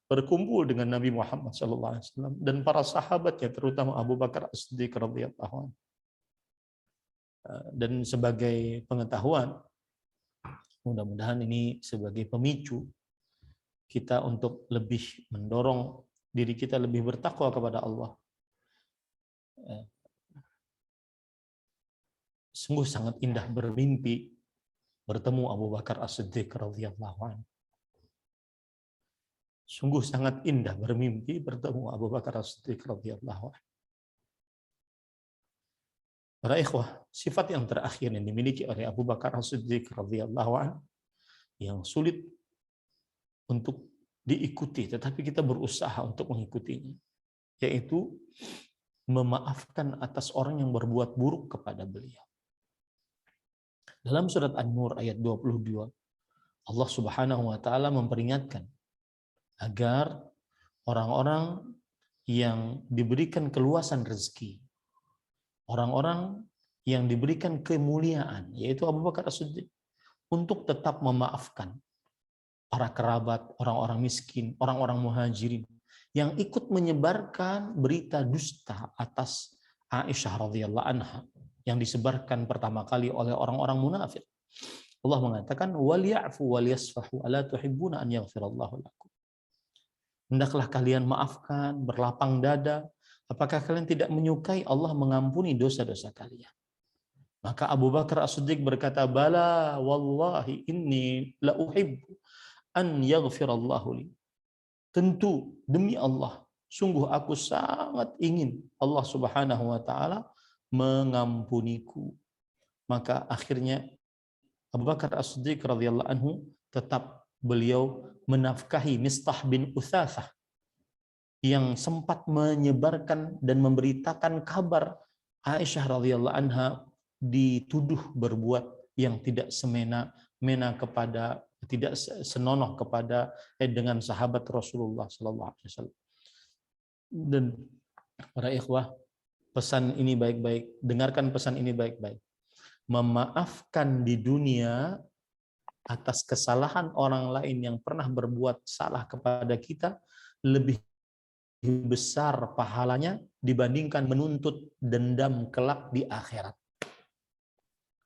berkumpul dengan Nabi Muhammad SAW dan para sahabatnya, terutama Abu Bakar As-Siddiq radhiyallahu anhu. Dan sebagai pengetahuan, mudah-mudahan ini sebagai pemicu kita untuk lebih mendorong diri kita lebih bertakwa kepada Allah. Sungguh sangat indah bermimpi bertemu Abu Bakar As-Siddiq radhiyallahu anhu. Sungguh sangat indah bermimpi bertemu Abu Bakar As-Siddiq radhiyallahu anhu. Para ikhwah, sifat yang terakhir yang dimiliki oleh Abu Bakar As-Siddiq radhiyallahu anhu yang sulit untuk diikuti, tetapi kita berusaha untuk mengikutinya, yaitu memaafkan atas orang yang berbuat buruk kepada beliau. Dalam surat An-Nur ayat 22, Allah Subhanahu wa taala memperingatkan agar orang-orang yang diberikan keluasan rezeki, orang-orang yang diberikan kemuliaan, yaitu Abu Bakar As-Siddiq, untuk tetap memaafkan para kerabat, orang-orang miskin, orang-orang muhajirin yang ikut menyebarkan berita dusta atas Aisyah radhiyallahu anha yang disebarkan pertama kali oleh orang-orang munafik. Allah mengatakan waliya'fu waliyasfahu ala tuhibbuna an yaghfirallahu lakum. Hendaklah kalian maafkan, berlapang dada. Apakah kalian tidak menyukai Allah mengampuni dosa-dosa kalian? Maka Abu Bakar As-Siddiq berkata, bala wallahi inni la uhibbu an yaghfirallahu li. Tentu demi Allah, sungguh aku sangat ingin Allah Subhanahu wa taala mengampuniku. Maka akhirnya Abu Bakar As-Siddiq radhiyallahu anhu tetap beliau menafkahi Mistah bin Utsatsah yang sempat menyebarkan dan memberitakan kabar Aisyah radhiyallahu anha dituduh berbuat yang tidak semena-mena kepada, tidak senonoh kepada dengan sahabat Rasulullah sallallahu alaihi wasallam. Dan para ikhwah, pesan ini baik-baik, dengarkan pesan ini baik-baik. Memaafkan di dunia atas kesalahan orang lain yang pernah berbuat salah kepada kita lebih besar pahalanya dibandingkan menuntut dendam kelak di akhirat.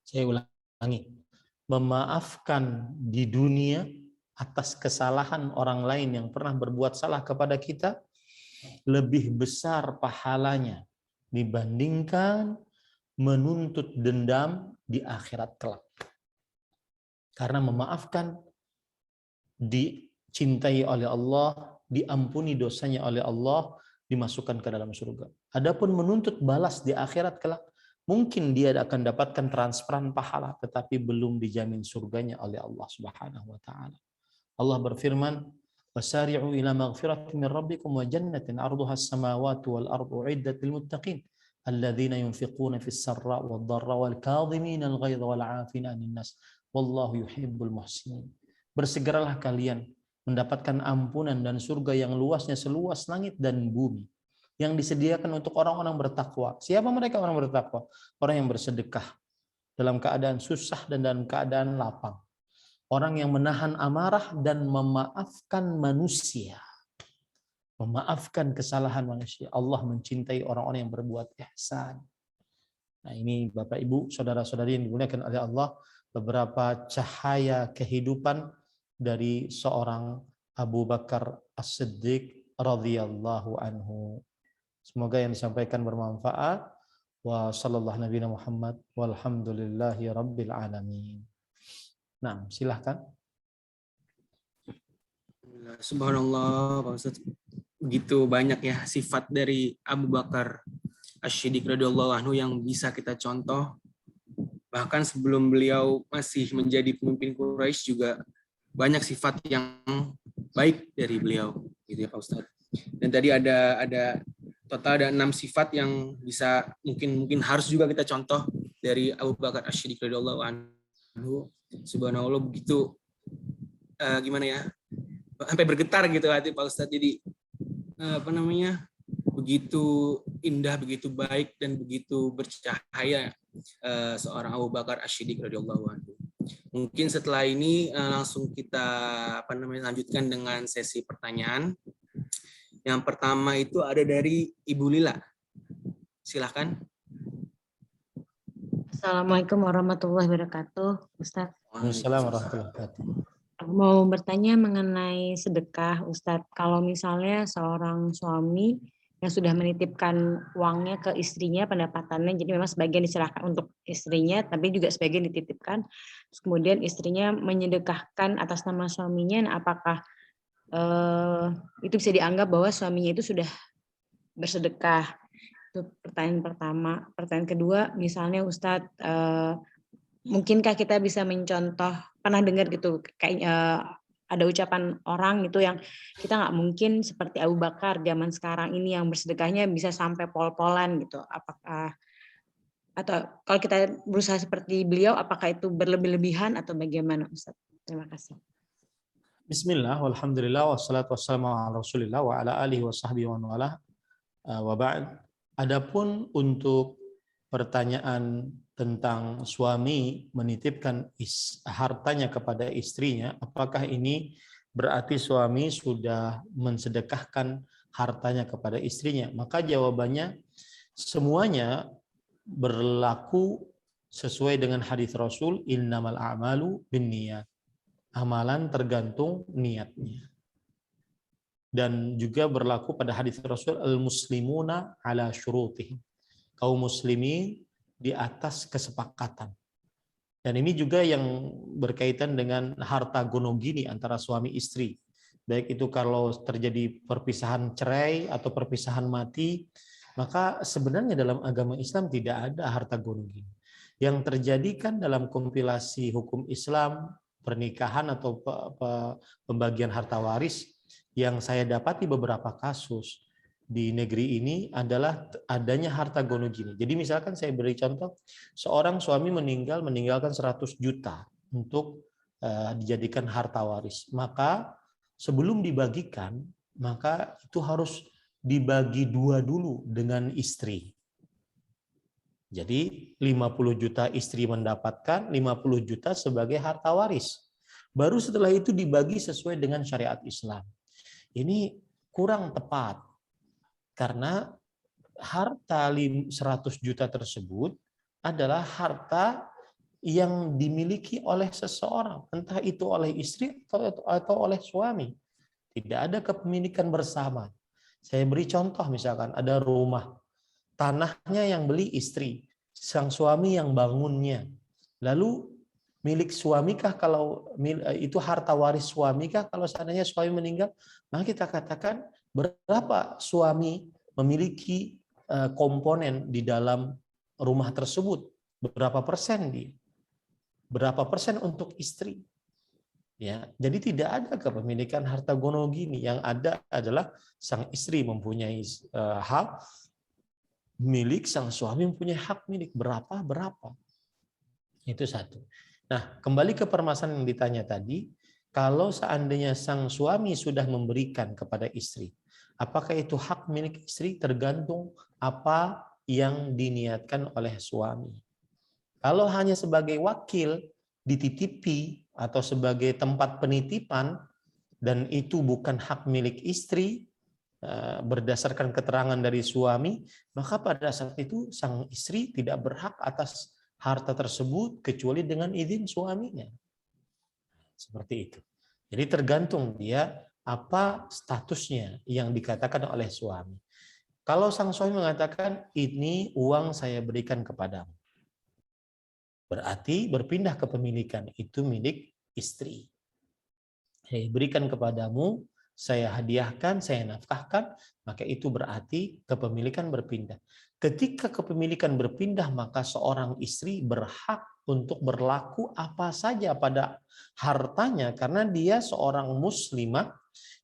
Saya ulangi, memaafkan di dunia atas kesalahan orang lain yang pernah berbuat salah kepada kita lebih besar pahalanya dibandingkan menuntut dendam di akhirat kelak. Karena memaafkan dicintai oleh Allah, diampuni dosanya oleh Allah, dimasukkan ke dalam surga. Adapun menuntut balas di akhirat kelak, mungkin dia akan dapatkan transferan pahala, tetapi belum dijamin surganya oleh Allah Subhanahu wa taala. Allah berfirman, "Wasari'u ila maghfiratin min rabbikum wa jannatin 'arduha as-samawati wal ardu 'iddat lil muttaqin alladzina yunfiquna fis sarra wad dharra wal kadhimina al ghaidha wal 'afina 'anil nas wallahu yuhibbul muhsinin." Bersegeralah kalian mendapatkan ampunan dan surga yang luasnya seluas langit dan bumi, yang disediakan untuk orang-orang bertakwa. Siapa mereka orang bertakwa? Orang yang bersedekah dalam keadaan susah dan dalam keadaan lapang. Orang yang menahan amarah dan memaafkan manusia. Memaafkan kesalahan manusia. Allah mencintai orang-orang yang berbuat ihsan. Nah, ini Bapak Ibu, saudara-saudari yang dimuliakan oleh Allah, beberapa cahaya kehidupan dari seorang Abu Bakar As-Siddiq radhiyallahu anhu. Semoga yang disampaikan bermanfaat. Wa sallallahu nabiyana Muhammad walhamdulillahi rabbil alamin. Nah, silahkan. Subhanallah, Pak Ustadz. Begitu banyak ya sifat dari Abu Bakar As-Siddiq radhiyallahu anhu yang bisa kita contoh. Bahkan sebelum beliau masih menjadi pemimpin Quraisy juga banyak sifat yang baik dari beliau, gitu ya Pak Ustadz. Dan tadi ada total ada 6 sifat yang bisa mungkin harus juga kita contoh dari Abu Bakar As-Siddiq radhiyallahu anhu. Subhanallah, begitu gimana ya, sampai bergetar gitu hati Pak Ustadz. Jadi begitu indah, begitu baik dan begitu bercahaya seorang Abu Bakar As-Siddiq radhiyallahu anhu. Mungkin setelah ini langsung kita lanjutkan dengan sesi pertanyaan. Yang pertama itu ada dari Ibu Lila. Silahkan. Assalamualaikum warahmatullahi wabarakatuh, Ustaz. Waalaikumsalam warahmatullahi wabarakatuh. Mau bertanya mengenai sedekah, Ustadz. Kalau misalnya seorang suami yang sudah menitipkan uangnya ke istrinya, pendapatannya, jadi memang sebagian diserahkan untuk istrinya, tapi juga sebagian dititipkan. Terus kemudian istrinya menyedekahkan atas nama suaminya, nah apakah itu bisa dianggap bahwa suaminya itu sudah bersedekah? Itu pertanyaan pertama. Pertanyaan kedua, misalnya Ustadz, mungkinkah kita bisa mencontoh, pernah dengar gitu, kayak ada ucapan orang itu yang kita nggak mungkin seperti Abu Bakar zaman sekarang ini yang bersedekahnya bisa sampai pol-polan gitu. Apakah, atau kalau kita berusaha seperti beliau, apakah itu berlebih-lebihan atau bagaimana, Ustaz? Terima kasih. Bismillah, walhamdulillah, wassalatu wassalamu ala rasulillah wa ala alihi wa sahbihi wa wala wa ba'd. Adapun untuk pertanyaan tentang suami menitipkan hartanya kepada istrinya, apakah ini berarti suami sudah mensedekahkan hartanya kepada istrinya? Maka jawabannya, semuanya berlaku sesuai dengan hadis Rasul, innamal a'malu binniyat. Amalan tergantung niatnya. Dan juga berlaku pada hadis Rasul, al-muslimuna ala syurutihim. Kaum muslimin di atas kesepakatan. Dan ini juga yang berkaitan dengan harta gonogini antara suami istri. Baik itu kalau terjadi perpisahan cerai atau perpisahan mati, maka sebenarnya dalam agama Islam tidak ada harta gonogini. Yang terjadi kan dalam kompilasi hukum Islam, pernikahan atau pembagian harta waris, yang saya dapati beberapa kasus di negeri ini adalah adanya harta gonogini. Jadi misalkan saya beri contoh, seorang suami meninggalkan 100 juta untuk dijadikan harta waris. Maka sebelum dibagikan, maka itu harus dibagi dua dulu dengan istri. Jadi 50 juta istri mendapatkan, 50 juta sebagai harta waris. Baru setelah itu dibagi sesuai dengan syariat Islam. Ini kurang tepat. Karena harta 100 juta tersebut adalah harta yang dimiliki oleh seseorang, entah itu oleh istri atau oleh suami. Tidak ada kepemilikan bersama. Saya beri contoh, misalkan ada rumah, tanahnya yang beli istri, sang suami yang bangunnya. Lalu milik suamikah kalau itu harta waris suamikah kalau seandainya suami meninggal? Maka kita katakan berapa suami memiliki komponen di dalam rumah tersebut, berapa persen dia, berapa persen untuk istri. Ya, jadi tidak ada kepemilikan harta gonogini. Yang ada adalah sang istri mempunyai hak milik, sang suami mempunyai hak milik berapa. Itu satu. Nah, kembali ke permasalahan yang ditanya tadi, kalau seandainya sang suami sudah memberikan kepada istri, apakah itu hak milik istri? Tergantung apa yang diniatkan oleh suami. Kalau hanya sebagai wakil dititipi atau sebagai tempat penitipan dan itu bukan hak milik istri berdasarkan keterangan dari suami, maka pada saat itu sang istri tidak berhak atas harta tersebut kecuali dengan izin suaminya. Seperti itu. Jadi tergantung dia apa statusnya yang dikatakan oleh suami. Kalau sang suami mengatakan ini uang saya berikan kepadamu, berarti berpindah kepemilikan itu milik istri. Saya berikan kepadamu, saya hadiahkan, saya nafkahkan, maka itu berarti kepemilikan berpindah. Ketika kepemilikan berpindah, maka seorang istri berhak untuk berlaku apa saja pada hartanya karena dia seorang muslimah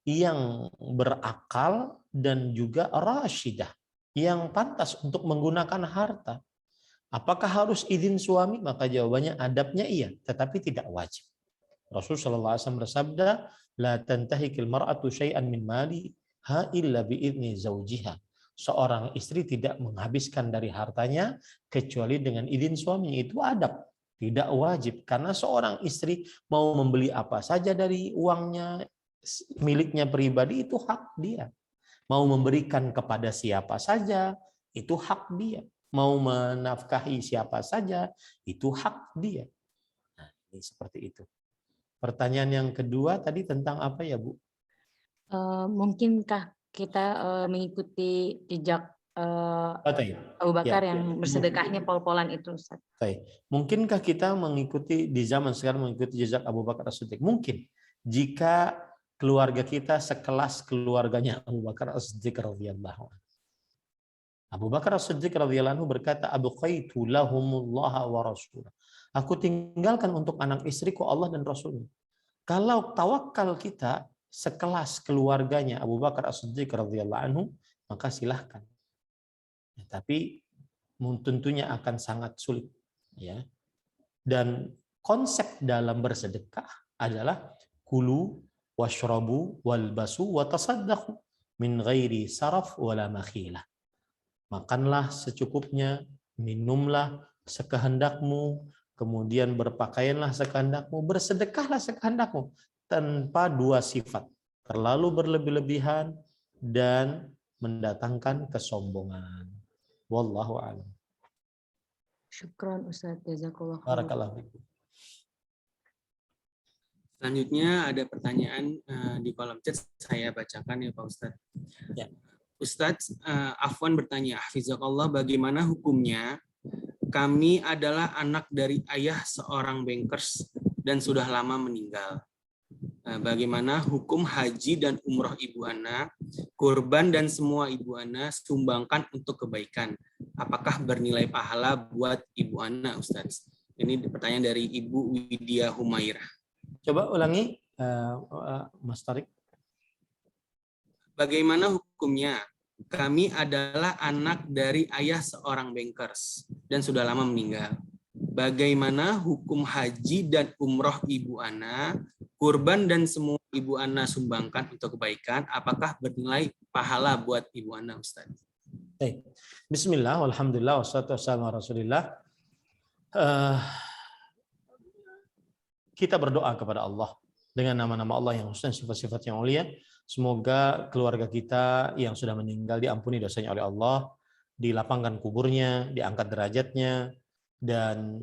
yang berakal dan juga rasyidah, yang pantas untuk menggunakan harta. Apakah harus izin suami? Maka jawabannya adabnya iya, tetapi tidak wajib. Rasulullah SAW bersabda, la tantahikil mar'atu syai'an min maliha illa bi'izni zawjiha. Seorang istri tidak menghabiskan dari hartanya kecuali dengan izin suaminya. Itu adab, tidak wajib. Karena seorang istri mau membeli apa saja dari uangnya miliknya pribadi, itu hak dia. Mau memberikan kepada siapa saja, itu hak dia. Mau menafkahi siapa saja, itu hak dia. Nah, ini seperti itu. Pertanyaan yang kedua tadi tentang apa ya, Bu? Mungkinkah kita mengikuti jejak Abu Bakar Ya, yang bersedekahnya pol-polan itu, Ustaz? Mungkinkah kita mengikuti di zaman sekarang mengikuti jejak Abu Bakar As-Siddiq? Mungkin. Jika keluarga kita sekelas keluarganya Abu Bakar As-Siddiq radhiyallahu anhu. Abu Bakar As-Siddiq radhiyallahu anhu berkata, abqaitu lahumullaha wa rasulah. Aku tinggalkan untuk anak istriku Allah dan Rasulnya. Kalau tawakal kita sekelas keluarganya Abu Bakar As-Siddiq radhiyallahu anhu, maka silahkan. Ya, tapi tentunya akan sangat sulit. Ya. Dan konsep dalam bersedekah adalah kulu washrabu walbasu watasaddaqu min ghairi saraf wala makhilah. Makanlah secukupnya, minumlah sekehendakmu, kemudian berpakaianlah sekehendakmu, bersedekahlah sekehendakmu, tanpa dua sifat, terlalu berlebih-lebihan dan mendatangkan kesombongan. Wallahu a'lam. Syukron Ustaz, jazakallah khair. Barakallahu fikum. Selanjutnya ada pertanyaan di kolom chat, saya bacakan ya Pak Ustadz. Ya. Ustadz, Afwan bertanya, Hafizakallah, bagaimana hukumnya kami adalah anak dari ayah seorang bankers dan sudah lama meninggal. Bagaimana hukum haji dan umroh Ibu Ana, kurban dan semua Ibu Ana sumbangkan untuk kebaikan. Apakah bernilai pahala buat Ibu Ana, Ustadz? Ini pertanyaan dari Ibu Widya Humairah. Coba ulangi, Mas Tarik. Bagaimana hukumnya? Kami adalah anak dari ayah seorang bankers dan sudah lama meninggal. Bagaimana hukum haji dan umroh Ibu Ana, kurban dan semua Ibu Ana sumbangkan untuk kebaikan, apakah bernilai pahala buat Ibu Ana, Ustaz? Bismillah, alhamdulillah, wassalatu wassalamu ala Rasulillah. Kita berdoa kepada Allah dengan nama-nama Allah yang husna, sifat-sifat yang mulia. Semoga keluarga kita yang sudah meninggal diampuni dosanya oleh Allah, dilapangkan kuburnya, diangkat derajatnya, dan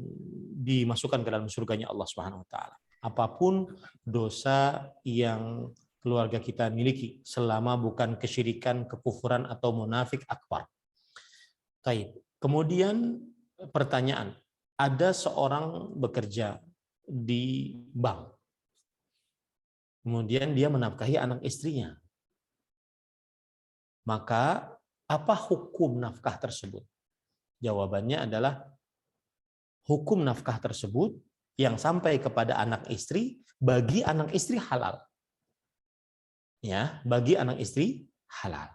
dimasukkan ke dalam surganya Allah Subhanahu wa taala. Apapun dosa yang keluarga kita miliki selama bukan kesyirikan, kekufuran atau munafik akbar. Baik. Kemudian pertanyaan, ada seorang bekerja di bank. Kemudian dia menafkahi anak istrinya. Maka apa hukum nafkah tersebut? Jawabannya adalah hukum nafkah tersebut yang sampai kepada anak istri, bagi anak istri halal. Ya, bagi anak istri halal.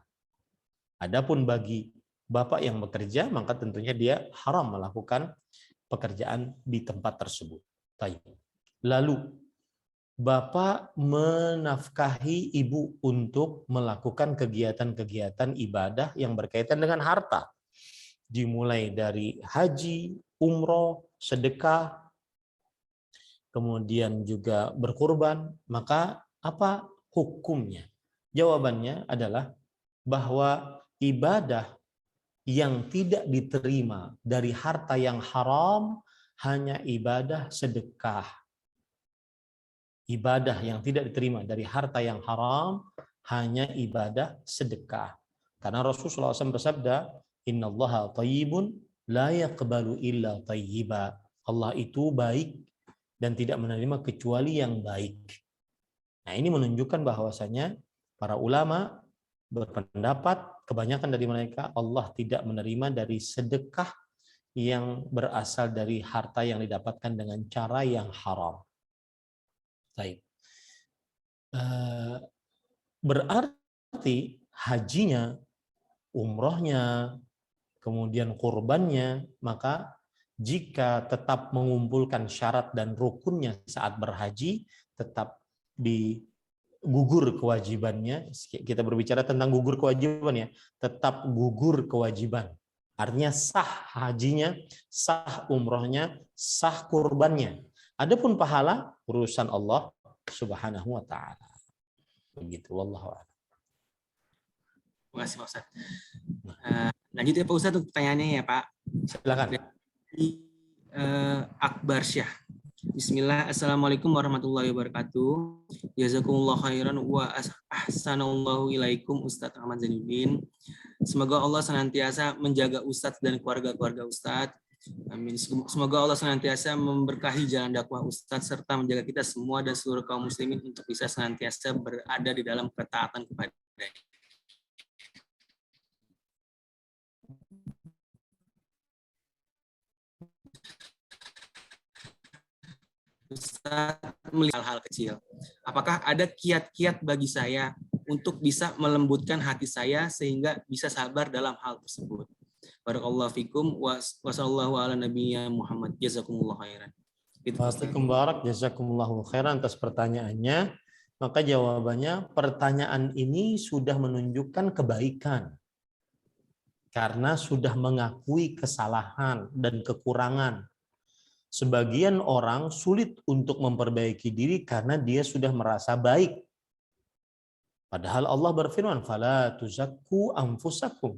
Adapun bagi bapak yang bekerja, maka tentunya dia haram melakukan pekerjaan di tempat tersebut. Baik. Lalu bapak menafkahi ibu untuk melakukan kegiatan-kegiatan ibadah yang berkaitan dengan harta. Dimulai dari haji, umroh, sedekah, kemudian juga berkurban, maka apa hukumnya? Jawabannya adalah bahwa ibadah yang tidak diterima dari harta yang haram hanya ibadah sedekah. Ibadah yang tidak diterima dari harta yang haram hanya ibadah sedekah. Karena Rasulullah SAW bersabda, Innallaha thayyibun la yaqbalu illa thayyiba. Allah itu baik dan tidak menerima kecuali yang baik. Nah, ini menunjukkan bahwasanya para ulama berpendapat, kebanyakan dari mereka, Allah tidak menerima dari sedekah yang berasal dari harta yang didapatkan dengan cara yang haram. Baik. Berarti hajinya, umrohnya, kemudian kurbannya, maka jika tetap mengumpulkan syarat dan rukunnya saat berhaji, tetap digugur kewajibannya. Kita berbicara tentang gugur kewajiban ya, tetap gugur kewajiban. Artinya sah hajinya, sah umrohnya, sah kurbannya. Adapun pahala urusan Allah Subhanahu wa taala. Begitu, wallahu a'lam. Terima kasih Pak Ustaz. Lanjut ya Pak Ustaz untuk pertanyaannya ya Pak. Silakan. Akbar Syah. Bismillah, Assalamualaikum warahmatullahi wabarakatuh. Jazakumullah khairan wa ahsanallahu ilaikum Ustadz Ahmad Zainuddin. Semoga Allah senantiasa menjaga Ustadz dan keluarga-keluarga Ustadz. Amin. Semoga Allah senantiasa memberkahi jalan dakwah Ustadz serta menjaga kita semua dan seluruh kaum muslimin untuk bisa senantiasa berada di dalam ketaatan kepada-Nya. Ustaz melihat hal-hal kecil. Apakah ada kiat-kiat bagi saya untuk bisa melembutkan hati saya sehingga bisa sabar dalam hal tersebut? Barakallahu fikum wa sallallahu ala nabiyya Muhammad. Jazakumullah khairan. Waalaikumsalam, jazakumullahu khairan atas pertanyaannya. Maka jawabannya, pertanyaan ini sudah menunjukkan kebaikan. Karena sudah mengakui kesalahan dan kekurangan. Sebagian orang sulit untuk memperbaiki diri karena dia sudah merasa baik. Padahal Allah berfirman, "Fala tuzakku anfusakum."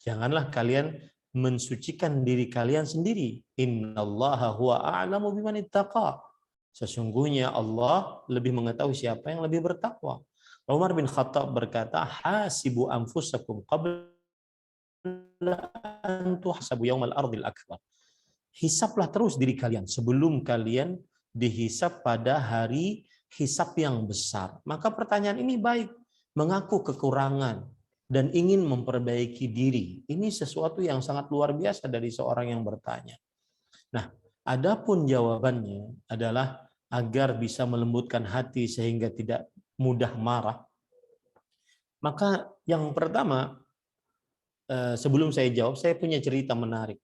Janganlah kalian mensucikan diri kalian sendiri. Innallaha huwa a'lamu biman ittaqa. Sesungguhnya Allah lebih mengetahui siapa yang lebih bertakwa. Umar bin Khattab berkata, hasibu anfusakum qabla an tuhsabu yaumal ardil akbar. Hisaplah terus diri kalian sebelum kalian dihisap pada hari hisap yang besar. Maka pertanyaan ini baik, mengaku kekurangan dan ingin memperbaiki diri. Ini sesuatu yang sangat luar biasa dari seorang yang bertanya. Nah, adapun jawabannya adalah agar bisa melembutkan hati sehingga tidak mudah marah. Maka yang pertama, sebelum saya jawab, saya punya cerita menarik.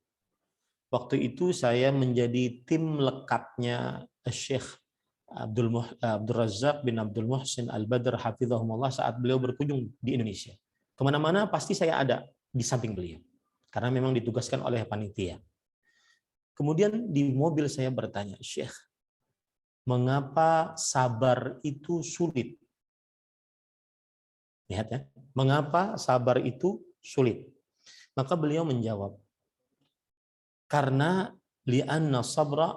Waktu itu saya menjadi tim lekatnya Syekh Abdul Razak bin Abdul Muhsin Al-Badr hafizahumullah saat beliau berkunjung di Indonesia. Kemana-mana pasti saya ada di samping beliau, karena memang ditugaskan oleh panitia. Kemudian di mobil saya bertanya, Syekh, mengapa sabar itu sulit? Lihat ya, mengapa sabar itu sulit? Maka beliau menjawab, karena li'anna sabra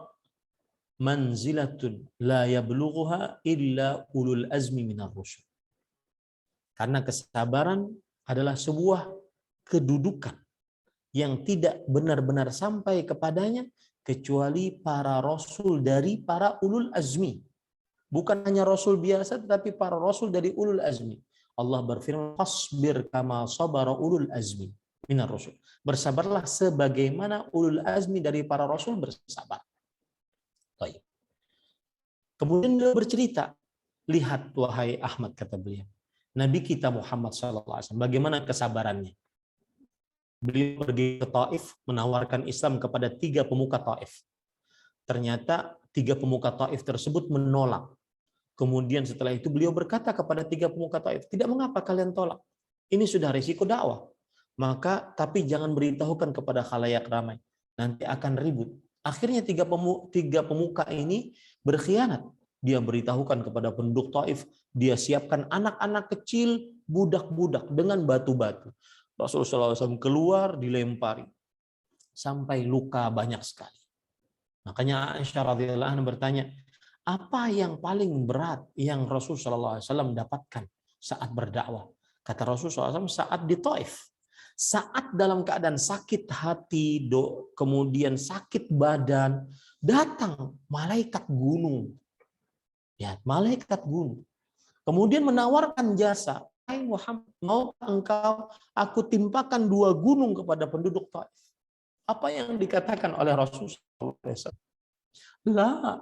manzilatun la yablughuha illa ulul azmi minar rusul. Karena kesabaran adalah sebuah kedudukan yang tidak benar-benar sampai kepadanya kecuali para rasul dari para ulul azmi. Bukan hanya rasul biasa, tetapi para rasul dari ulul azmi. Allah berfirman, fasbir kama sabara ulul azmi minar rasul. Bersabarlah sebagaimana ulul azmi dari para rasul bersabar. Baik. Kemudian beliau bercerita, lihat wahai Ahmad, kata beliau, Nabi kita Muhammad SAW, bagaimana kesabarannya. Beliau pergi ke Taif menawarkan Islam kepada 3 pemuka Taif. Ternyata 3 pemuka Taif tersebut menolak. Kemudian setelah itu beliau berkata kepada 3 pemuka Taif, tidak mengapa kalian tolak. Ini sudah risiko dakwah. Maka tapi jangan beritahukan kepada khalayak ramai. Nanti akan ribut. Akhirnya 3 pemuka ini berkhianat. Dia beritahukan kepada penduduk Taif, dia siapkan anak-anak kecil, budak-budak dengan batu-batu. Rasulullah SAW keluar dilempari sampai luka banyak sekali. Makanya Aisyah radhiyallahu anha bertanya, apa yang paling berat yang Rasulullah SAW dapatkan saat berdakwah? Kata Rasulullah SAW, saat di Taif, saat dalam keadaan sakit hati, kemudian sakit badan, datang malaikat gunung, ya malaikat gunung, kemudian menawarkan jasa. Hai Muhammad, mau engkau aku timpakan 2 gunung kepada penduduk Taif? Apa yang dikatakan oleh Rasulullah SAW? La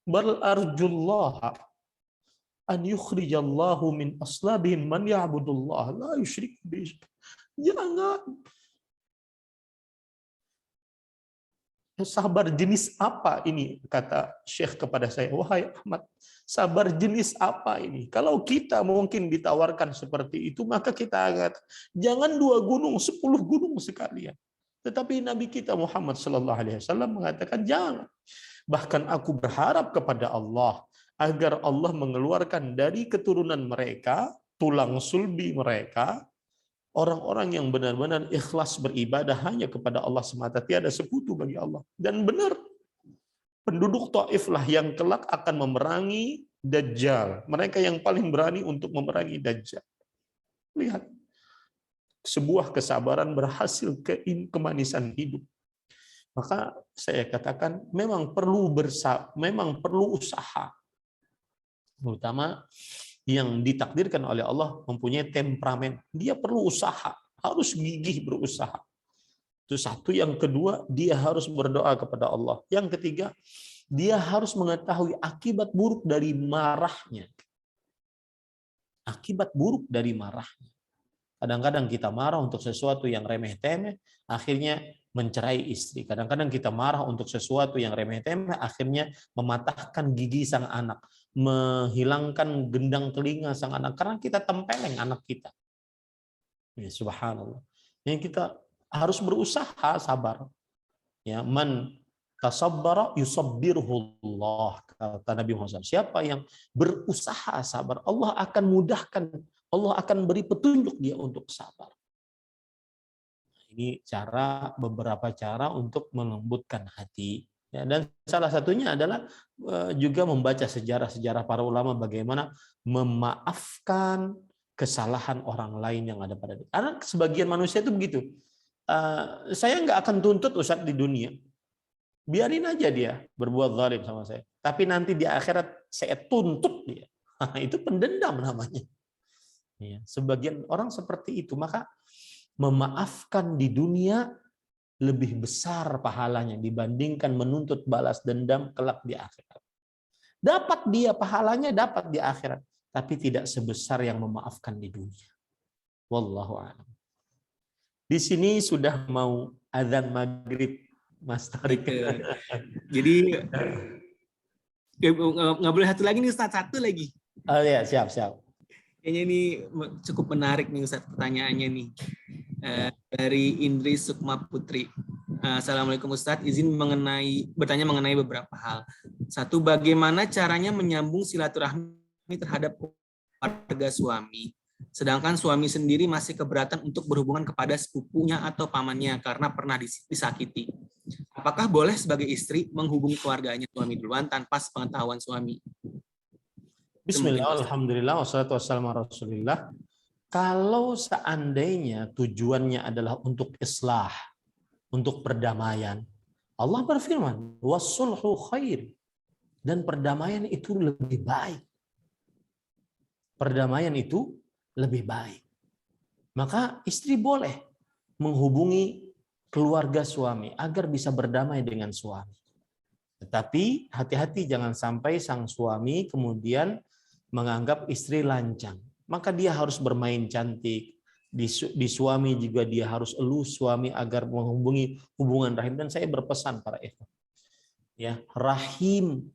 bal arjullah an yukhrijallahu min aslabihim man ya'budullah la yusyrik bihi. Jangan. Sabar jenis apa ini, kata Syekh kepada saya, wahai Ahmad, sabar jenis apa ini? Kalau kita mungkin ditawarkan seperti itu, maka kita akan jangan 2 gunung, 10 gunung sekalian. Tetapi Nabi kita Muhammad SAW mengatakan jangan. Bahkan aku berharap kepada Allah agar Allah mengeluarkan dari keturunan mereka, tulang sulbi mereka, orang-orang yang benar-benar ikhlas beribadah hanya kepada Allah semata, tiada sekutu bagi Allah. Dan benar, penduduk Taif lah yang kelak akan memerangi Dajjal. Mereka yang paling berani untuk memerangi Dajjal. Lihat, sebuah kesabaran berhasil kemanisan hidup. Maka saya katakan memang perlu usaha. Terutama yang ditakdirkan oleh Allah mempunyai temperamen, dia perlu usaha, harus gigih berusaha. Itu satu. Yang kedua, dia harus berdoa kepada Allah. Yang ketiga, dia harus mengetahui akibat buruk dari marahnya. Akibat buruk dari marahnya. Kadang-kadang kita marah untuk sesuatu yang remeh-temeh, akhirnya mencerai istri. Kadang-kadang kita marah untuk sesuatu yang remeh-temeh, akhirnya mematahkan gigi sang anak, menghilangkan gendang telinga sang anak, karena kita tempeleng anak kita. Ya, subhanallah. Yang kita harus berusaha sabar. Ya, man tasabbara yusabbirullah, kata Nabi Muhammad. Siapa yang berusaha sabar, Allah akan mudahkan, Allah akan beri petunjuk dia untuk sabar. Ini beberapa cara untuk melembutkan hati. Ya, dan salah satunya adalah juga membaca sejarah-sejarah para ulama bagaimana memaafkan kesalahan orang lain yang ada pada diri. Karena sebagian manusia itu begitu. Saya nggak akan tuntut Ustadz di dunia. Biarin aja dia berbuat zalim sama saya. Tapi nanti di akhirat saya tuntut dia. Itu pendendam namanya. Ya, sebagian orang seperti itu. Maka memaafkan di dunia lebih besar pahalanya dibandingkan menuntut balas dendam kelak di akhirat. Dapat dia pahalanya, dapat di akhirat, tapi tidak sebesar yang memaafkan di dunia. Wallahu a'lam. Di sini sudah mau azan maghrib, Mas Tarik. Jadi nggak boleh satu lagi nih Ustaz, satu lagi. Oh ya, siap. Kayaknya ini cukup menarik nih Ustaz pertanyaannya nih. Dari Indri Sukma Putri. Assalamualaikum Ustadz, izin bertanya mengenai beberapa hal. Satu, bagaimana caranya menyambung silaturahmi terhadap keluarga suami, sedangkan suami sendiri masih keberatan untuk berhubungan kepada sepupunya atau pamannya karena pernah disakiti. Apakah boleh sebagai istri menghubungi keluarganya suami duluan tanpa sepengetahuan suami? Bismillah, alhamdulillah, wassalatu wassalamu ala Rasulillah. Kalau seandainya tujuannya adalah untuk islah, untuk perdamaian, Allah berfirman, wassulhu khair, dan perdamaian itu lebih baik. Perdamaian itu lebih baik. Maka istri boleh menghubungi keluarga suami agar bisa berdamai dengan suami. Tetapi hati-hati jangan sampai sang suami kemudian menganggap istri lancang. Maka dia harus bermain cantik. Di suami juga dia harus elus suami agar menghubungi hubungan rahim. Dan saya berpesan para ikhwan, ya, rahim,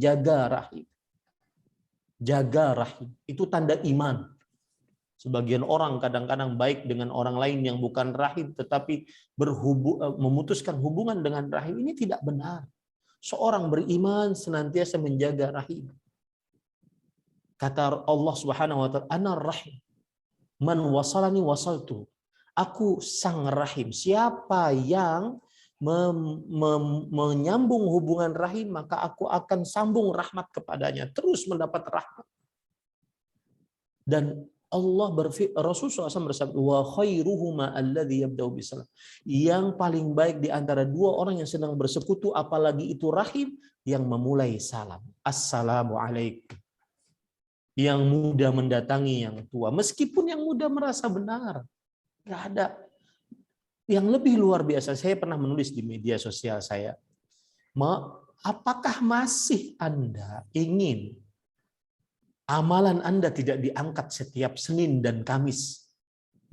jaga rahim. Jaga rahim. Itu tanda iman. Sebagian orang kadang-kadang baik dengan orang lain yang bukan rahim, tetapi memutuskan hubungan dengan rahim. Ini tidak benar. Seorang beriman senantiasa menjaga rahim. Kata Allah Subhanahu wa taala, "Ana rahim. Man wasalani wasaltu." Aku sang rahim. Siapa yang menyambung hubungan rahim, maka aku akan sambung rahmat kepadanya, terus mendapat rahmat. Dan Rasulullah SAW bersabda, "Wa khairuhuma alladzi yabda'u bisalam." Yang paling baik di antara dua orang yang sedang bersekutu, apalagi itu rahim, yang memulai salam. Assalamu alaikum. Yang muda mendatangi yang tua, meskipun yang muda merasa benar. Nggak ada. Yang lebih luar biasa, saya pernah menulis di media sosial saya, apakah masih Anda ingin amalan Anda tidak diangkat setiap Senin dan Kamis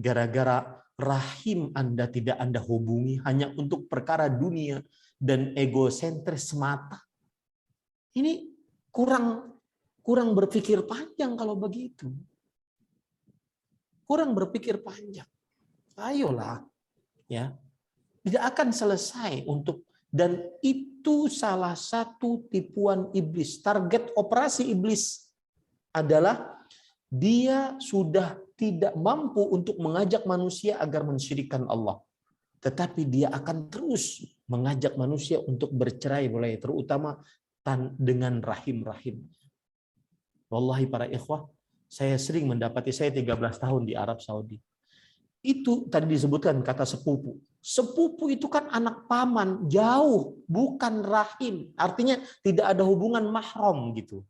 gara-gara rahim Anda tidak Anda hubungi hanya untuk perkara dunia dan egosentris semata? Ini kurang berpikir panjang kalau begitu. Kurang berpikir panjang. Ayolah, ya. Tidak akan selesai dan itu salah satu tipuan iblis. Target operasi iblis adalah dia sudah tidak mampu untuk mengajak manusia agar mensyirikkan Allah. Tetapi dia akan terus mengajak manusia untuk bercerai-berai, terutama dengan rahim-rahim. Wallahi para ikhwah, saya sering mendapati, saya 13 tahun di Arab Saudi. Itu tadi disebutkan kata sepupu. Sepupu itu kan anak paman, jauh, bukan rahim. Artinya tidak ada hubungan mahram gitu.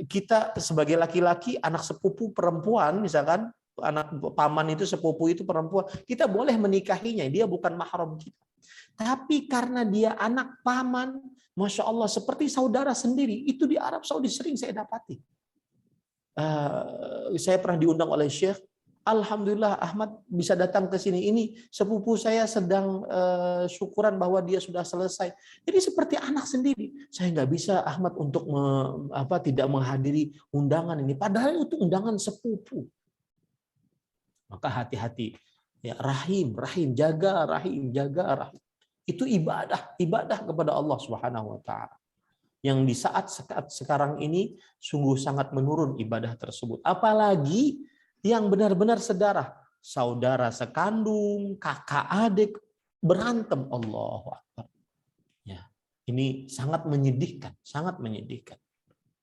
Kita sebagai laki-laki, anak sepupu perempuan, misalkan anak paman itu sepupu itu perempuan, kita boleh menikahinya, dia bukan mahram kita. Tapi karena dia anak paman, Masya Allah, seperti saudara sendiri, itu di Arab Saudi sering saya dapati. Saya pernah diundang oleh Syekh, Alhamdulillah Ahmad bisa datang ke sini. Ini sepupu saya sedang syukuran bahwa dia sudah selesai. Jadi seperti anak sendiri. Saya nggak bisa Ahmad untuk tidak menghadiri undangan ini. Padahal itu undangan sepupu. Maka hati-hati. Ya, rahim, jaga rahim. Itu ibadah kepada Allah Subhanahu wa taala. Yang di saat sekarang ini sungguh sangat menurun ibadah tersebut. Apalagi yang benar-benar sedarah. saudara sekandung, kakak adik berantem. Allahu Akbar. Ya, ini sangat menyedihkan, sangat menyedihkan.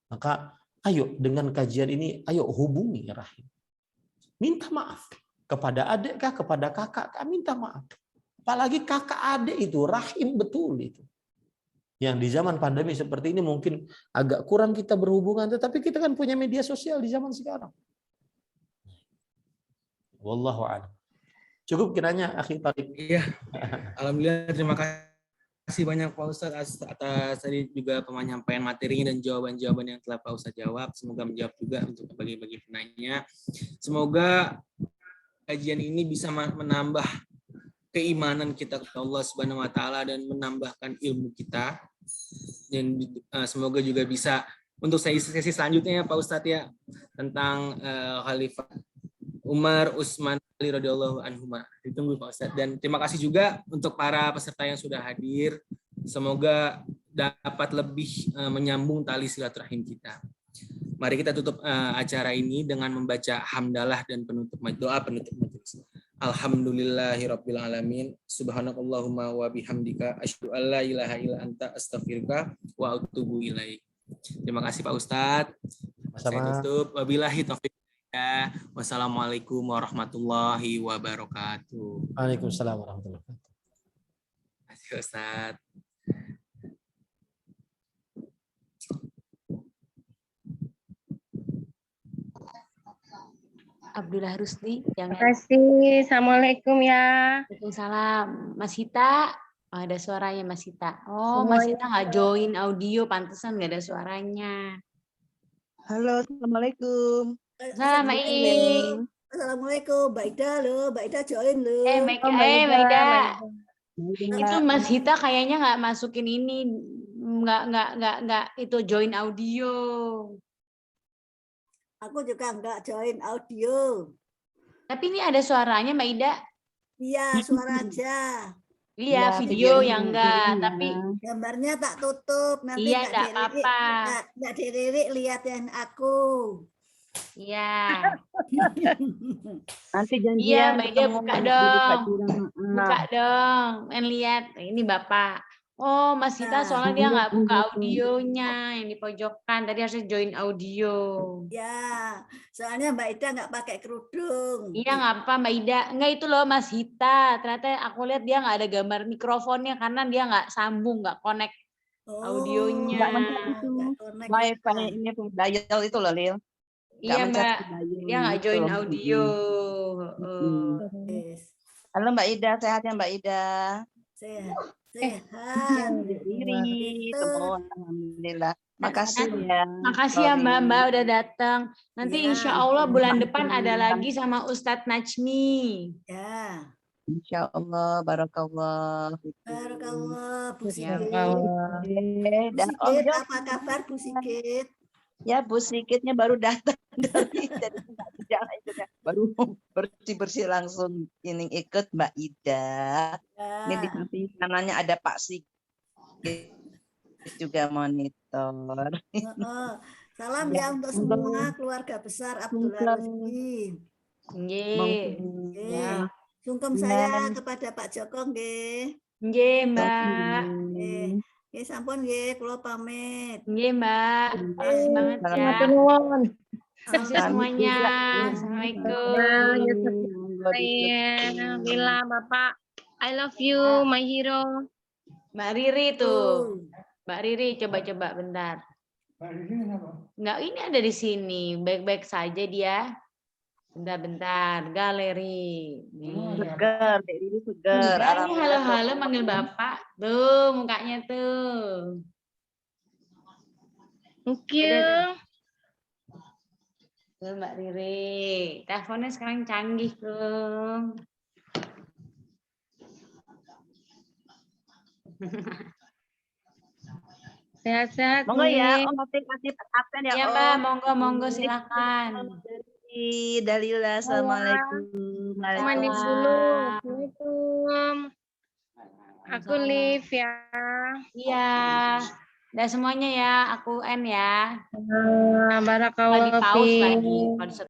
Maka ayo dengan kajian ini, ayo hubungi rahim. Minta maaf kepada adik kah, kepada kakak kah, minta maaf. Apalagi kakak adik itu rahim betul itu. Yang di zaman pandemi seperti ini mungkin agak kurang kita berhubungan, tetapi kita kan punya media sosial di zaman sekarang. Wallahu a'lam. Cukup kiranya akhi Tariq. Iya. Alhamdulillah, terima kasih banyak Pak Ustadz atas tadi juga penyampaian materinya dan jawaban-jawaban yang telah Pak Ustadz jawab. Semoga menjawab juga untuk bagi-bagi penanya. Semoga kajian ini bisa menambah keimanan kita kepada Allah Subhanahu wa taala dan menambahkan ilmu kita. Dan semoga juga bisa untuk sesi selanjutnya ya Pak Ustadz ya, tentang Khalifah Umar Utsman Ali radhiyallahu anhuma. Ditunggu Pak Ustadz. Dan terima kasih juga untuk para peserta yang sudah hadir. Semoga dapat lebih menyambung tali silaturahim kita. Mari kita tutup acara ini dengan membaca hamdalah dan doa penutup majelis. Alhamdulillahirabbil alamin. Subhanakallahumma wa bihamdika asyhadu an la ilaha illa anta astaghfiruka wa atubu ilaik. Terima kasih Pak Ustadz. Saya tutup. Wabillahi taufiq. Wassalamualaikum warahmatullahi wabarakatuh. Waalaikumsalam warahmatullahi wabarakatuh. Terima kasih Ustadz. Abdullah Rusdi. Terima kasih. Assalamualaikum ya. Waalaikumsalam. Mas Hita. Oh, ada suaranya Mas Hita. Oh, Mas Hita nggak join audio, pantesan nggak ada suaranya. Halo, assalamualaikum. Assalamualaikum. Assalamualaikum, Mbak Ida loh, Mbak Ida join loh. Mbak Ida. Itu Mas Hita kayaknya nggak masukin ini, nggak itu join audio. Aku juga nggak join audio. Tapi ini ada suaranya Mbak Ida. Iya, suara aja. Iya, video yang enggak, tapi gambarnya tak tutup. Nanti iya, enggak apa-apa. Enggak dilirik liatin aku. Iya. Nanti janjian. Iya, Mbak Ida buka dong. Buka dong. Lihat, ini Bapak. Oh, Mas Hita soalnya dia nggak buka audionya yang di pojokan. Tadi harusnya join audio. Ya, soalnya Mbak Ida nggak pakai kerudung. Iya, nggak apa Mbak Ida. Nggak itu loh Mas Hita. Ternyata aku lihat dia nggak ada gambar mikrofonnya karena dia nggak sambung, nggak connect audionya. Wifi ini dial itu loh, Lil. Iya Mbak, dia nggak join audio. Halo Mbak Ida, sehat ya Mbak Ida? Sehat. Diri, alhamdulillah. Makasih ya. Makasih ya Mbak udah datang. Nanti insya Allah bulan depan ada lagi sama Ustadz Najmi. Ya. Insya Allah, barakallah. Barakallah, Bu Ya, Sigit. Dan apa kabar Bu Sigit? Ya Bu Sigitnya baru datang dari baru bersih langsung ini ikut Mbak Ida. Ya. Ini di samping kanannya ada Pak Sigit juga monitor. Salam ya untuk semua keluarga besar Abdullah Rusdi. Nggih. Sungkem saya kepada Pak Joko nggih. Nggih, Mbak. Nggih, sampun nggih, kula pamit. Nggih, Mbak. Makasih banget ya. Makasih semuanya. Assalamualaikum. Mila, Bapak. I love you, my hero. Mbak Riri tuh. Mbak Riri, coba-coba bentar. Enggak, ini ada di sini. Baik-baik saja dia. Bentar-bentar, galeri. Seger, Dek Riri seger. Ini halo-halo manggil Bapak. Tuh, mukanya tuh. Thank you. Tuh, Mbak Riri. Teleponnya sekarang canggih tuh. Sehat-sehat. Monggo ya, Om Atik kasih absen ya, Om. Mbak, monggo silakan. Dalila, assalamualaikum. Waalaikumsalam. Aku Liv ya. Iya. Udah semuanya ya, aku N ya. Barakallahu di pause lagi.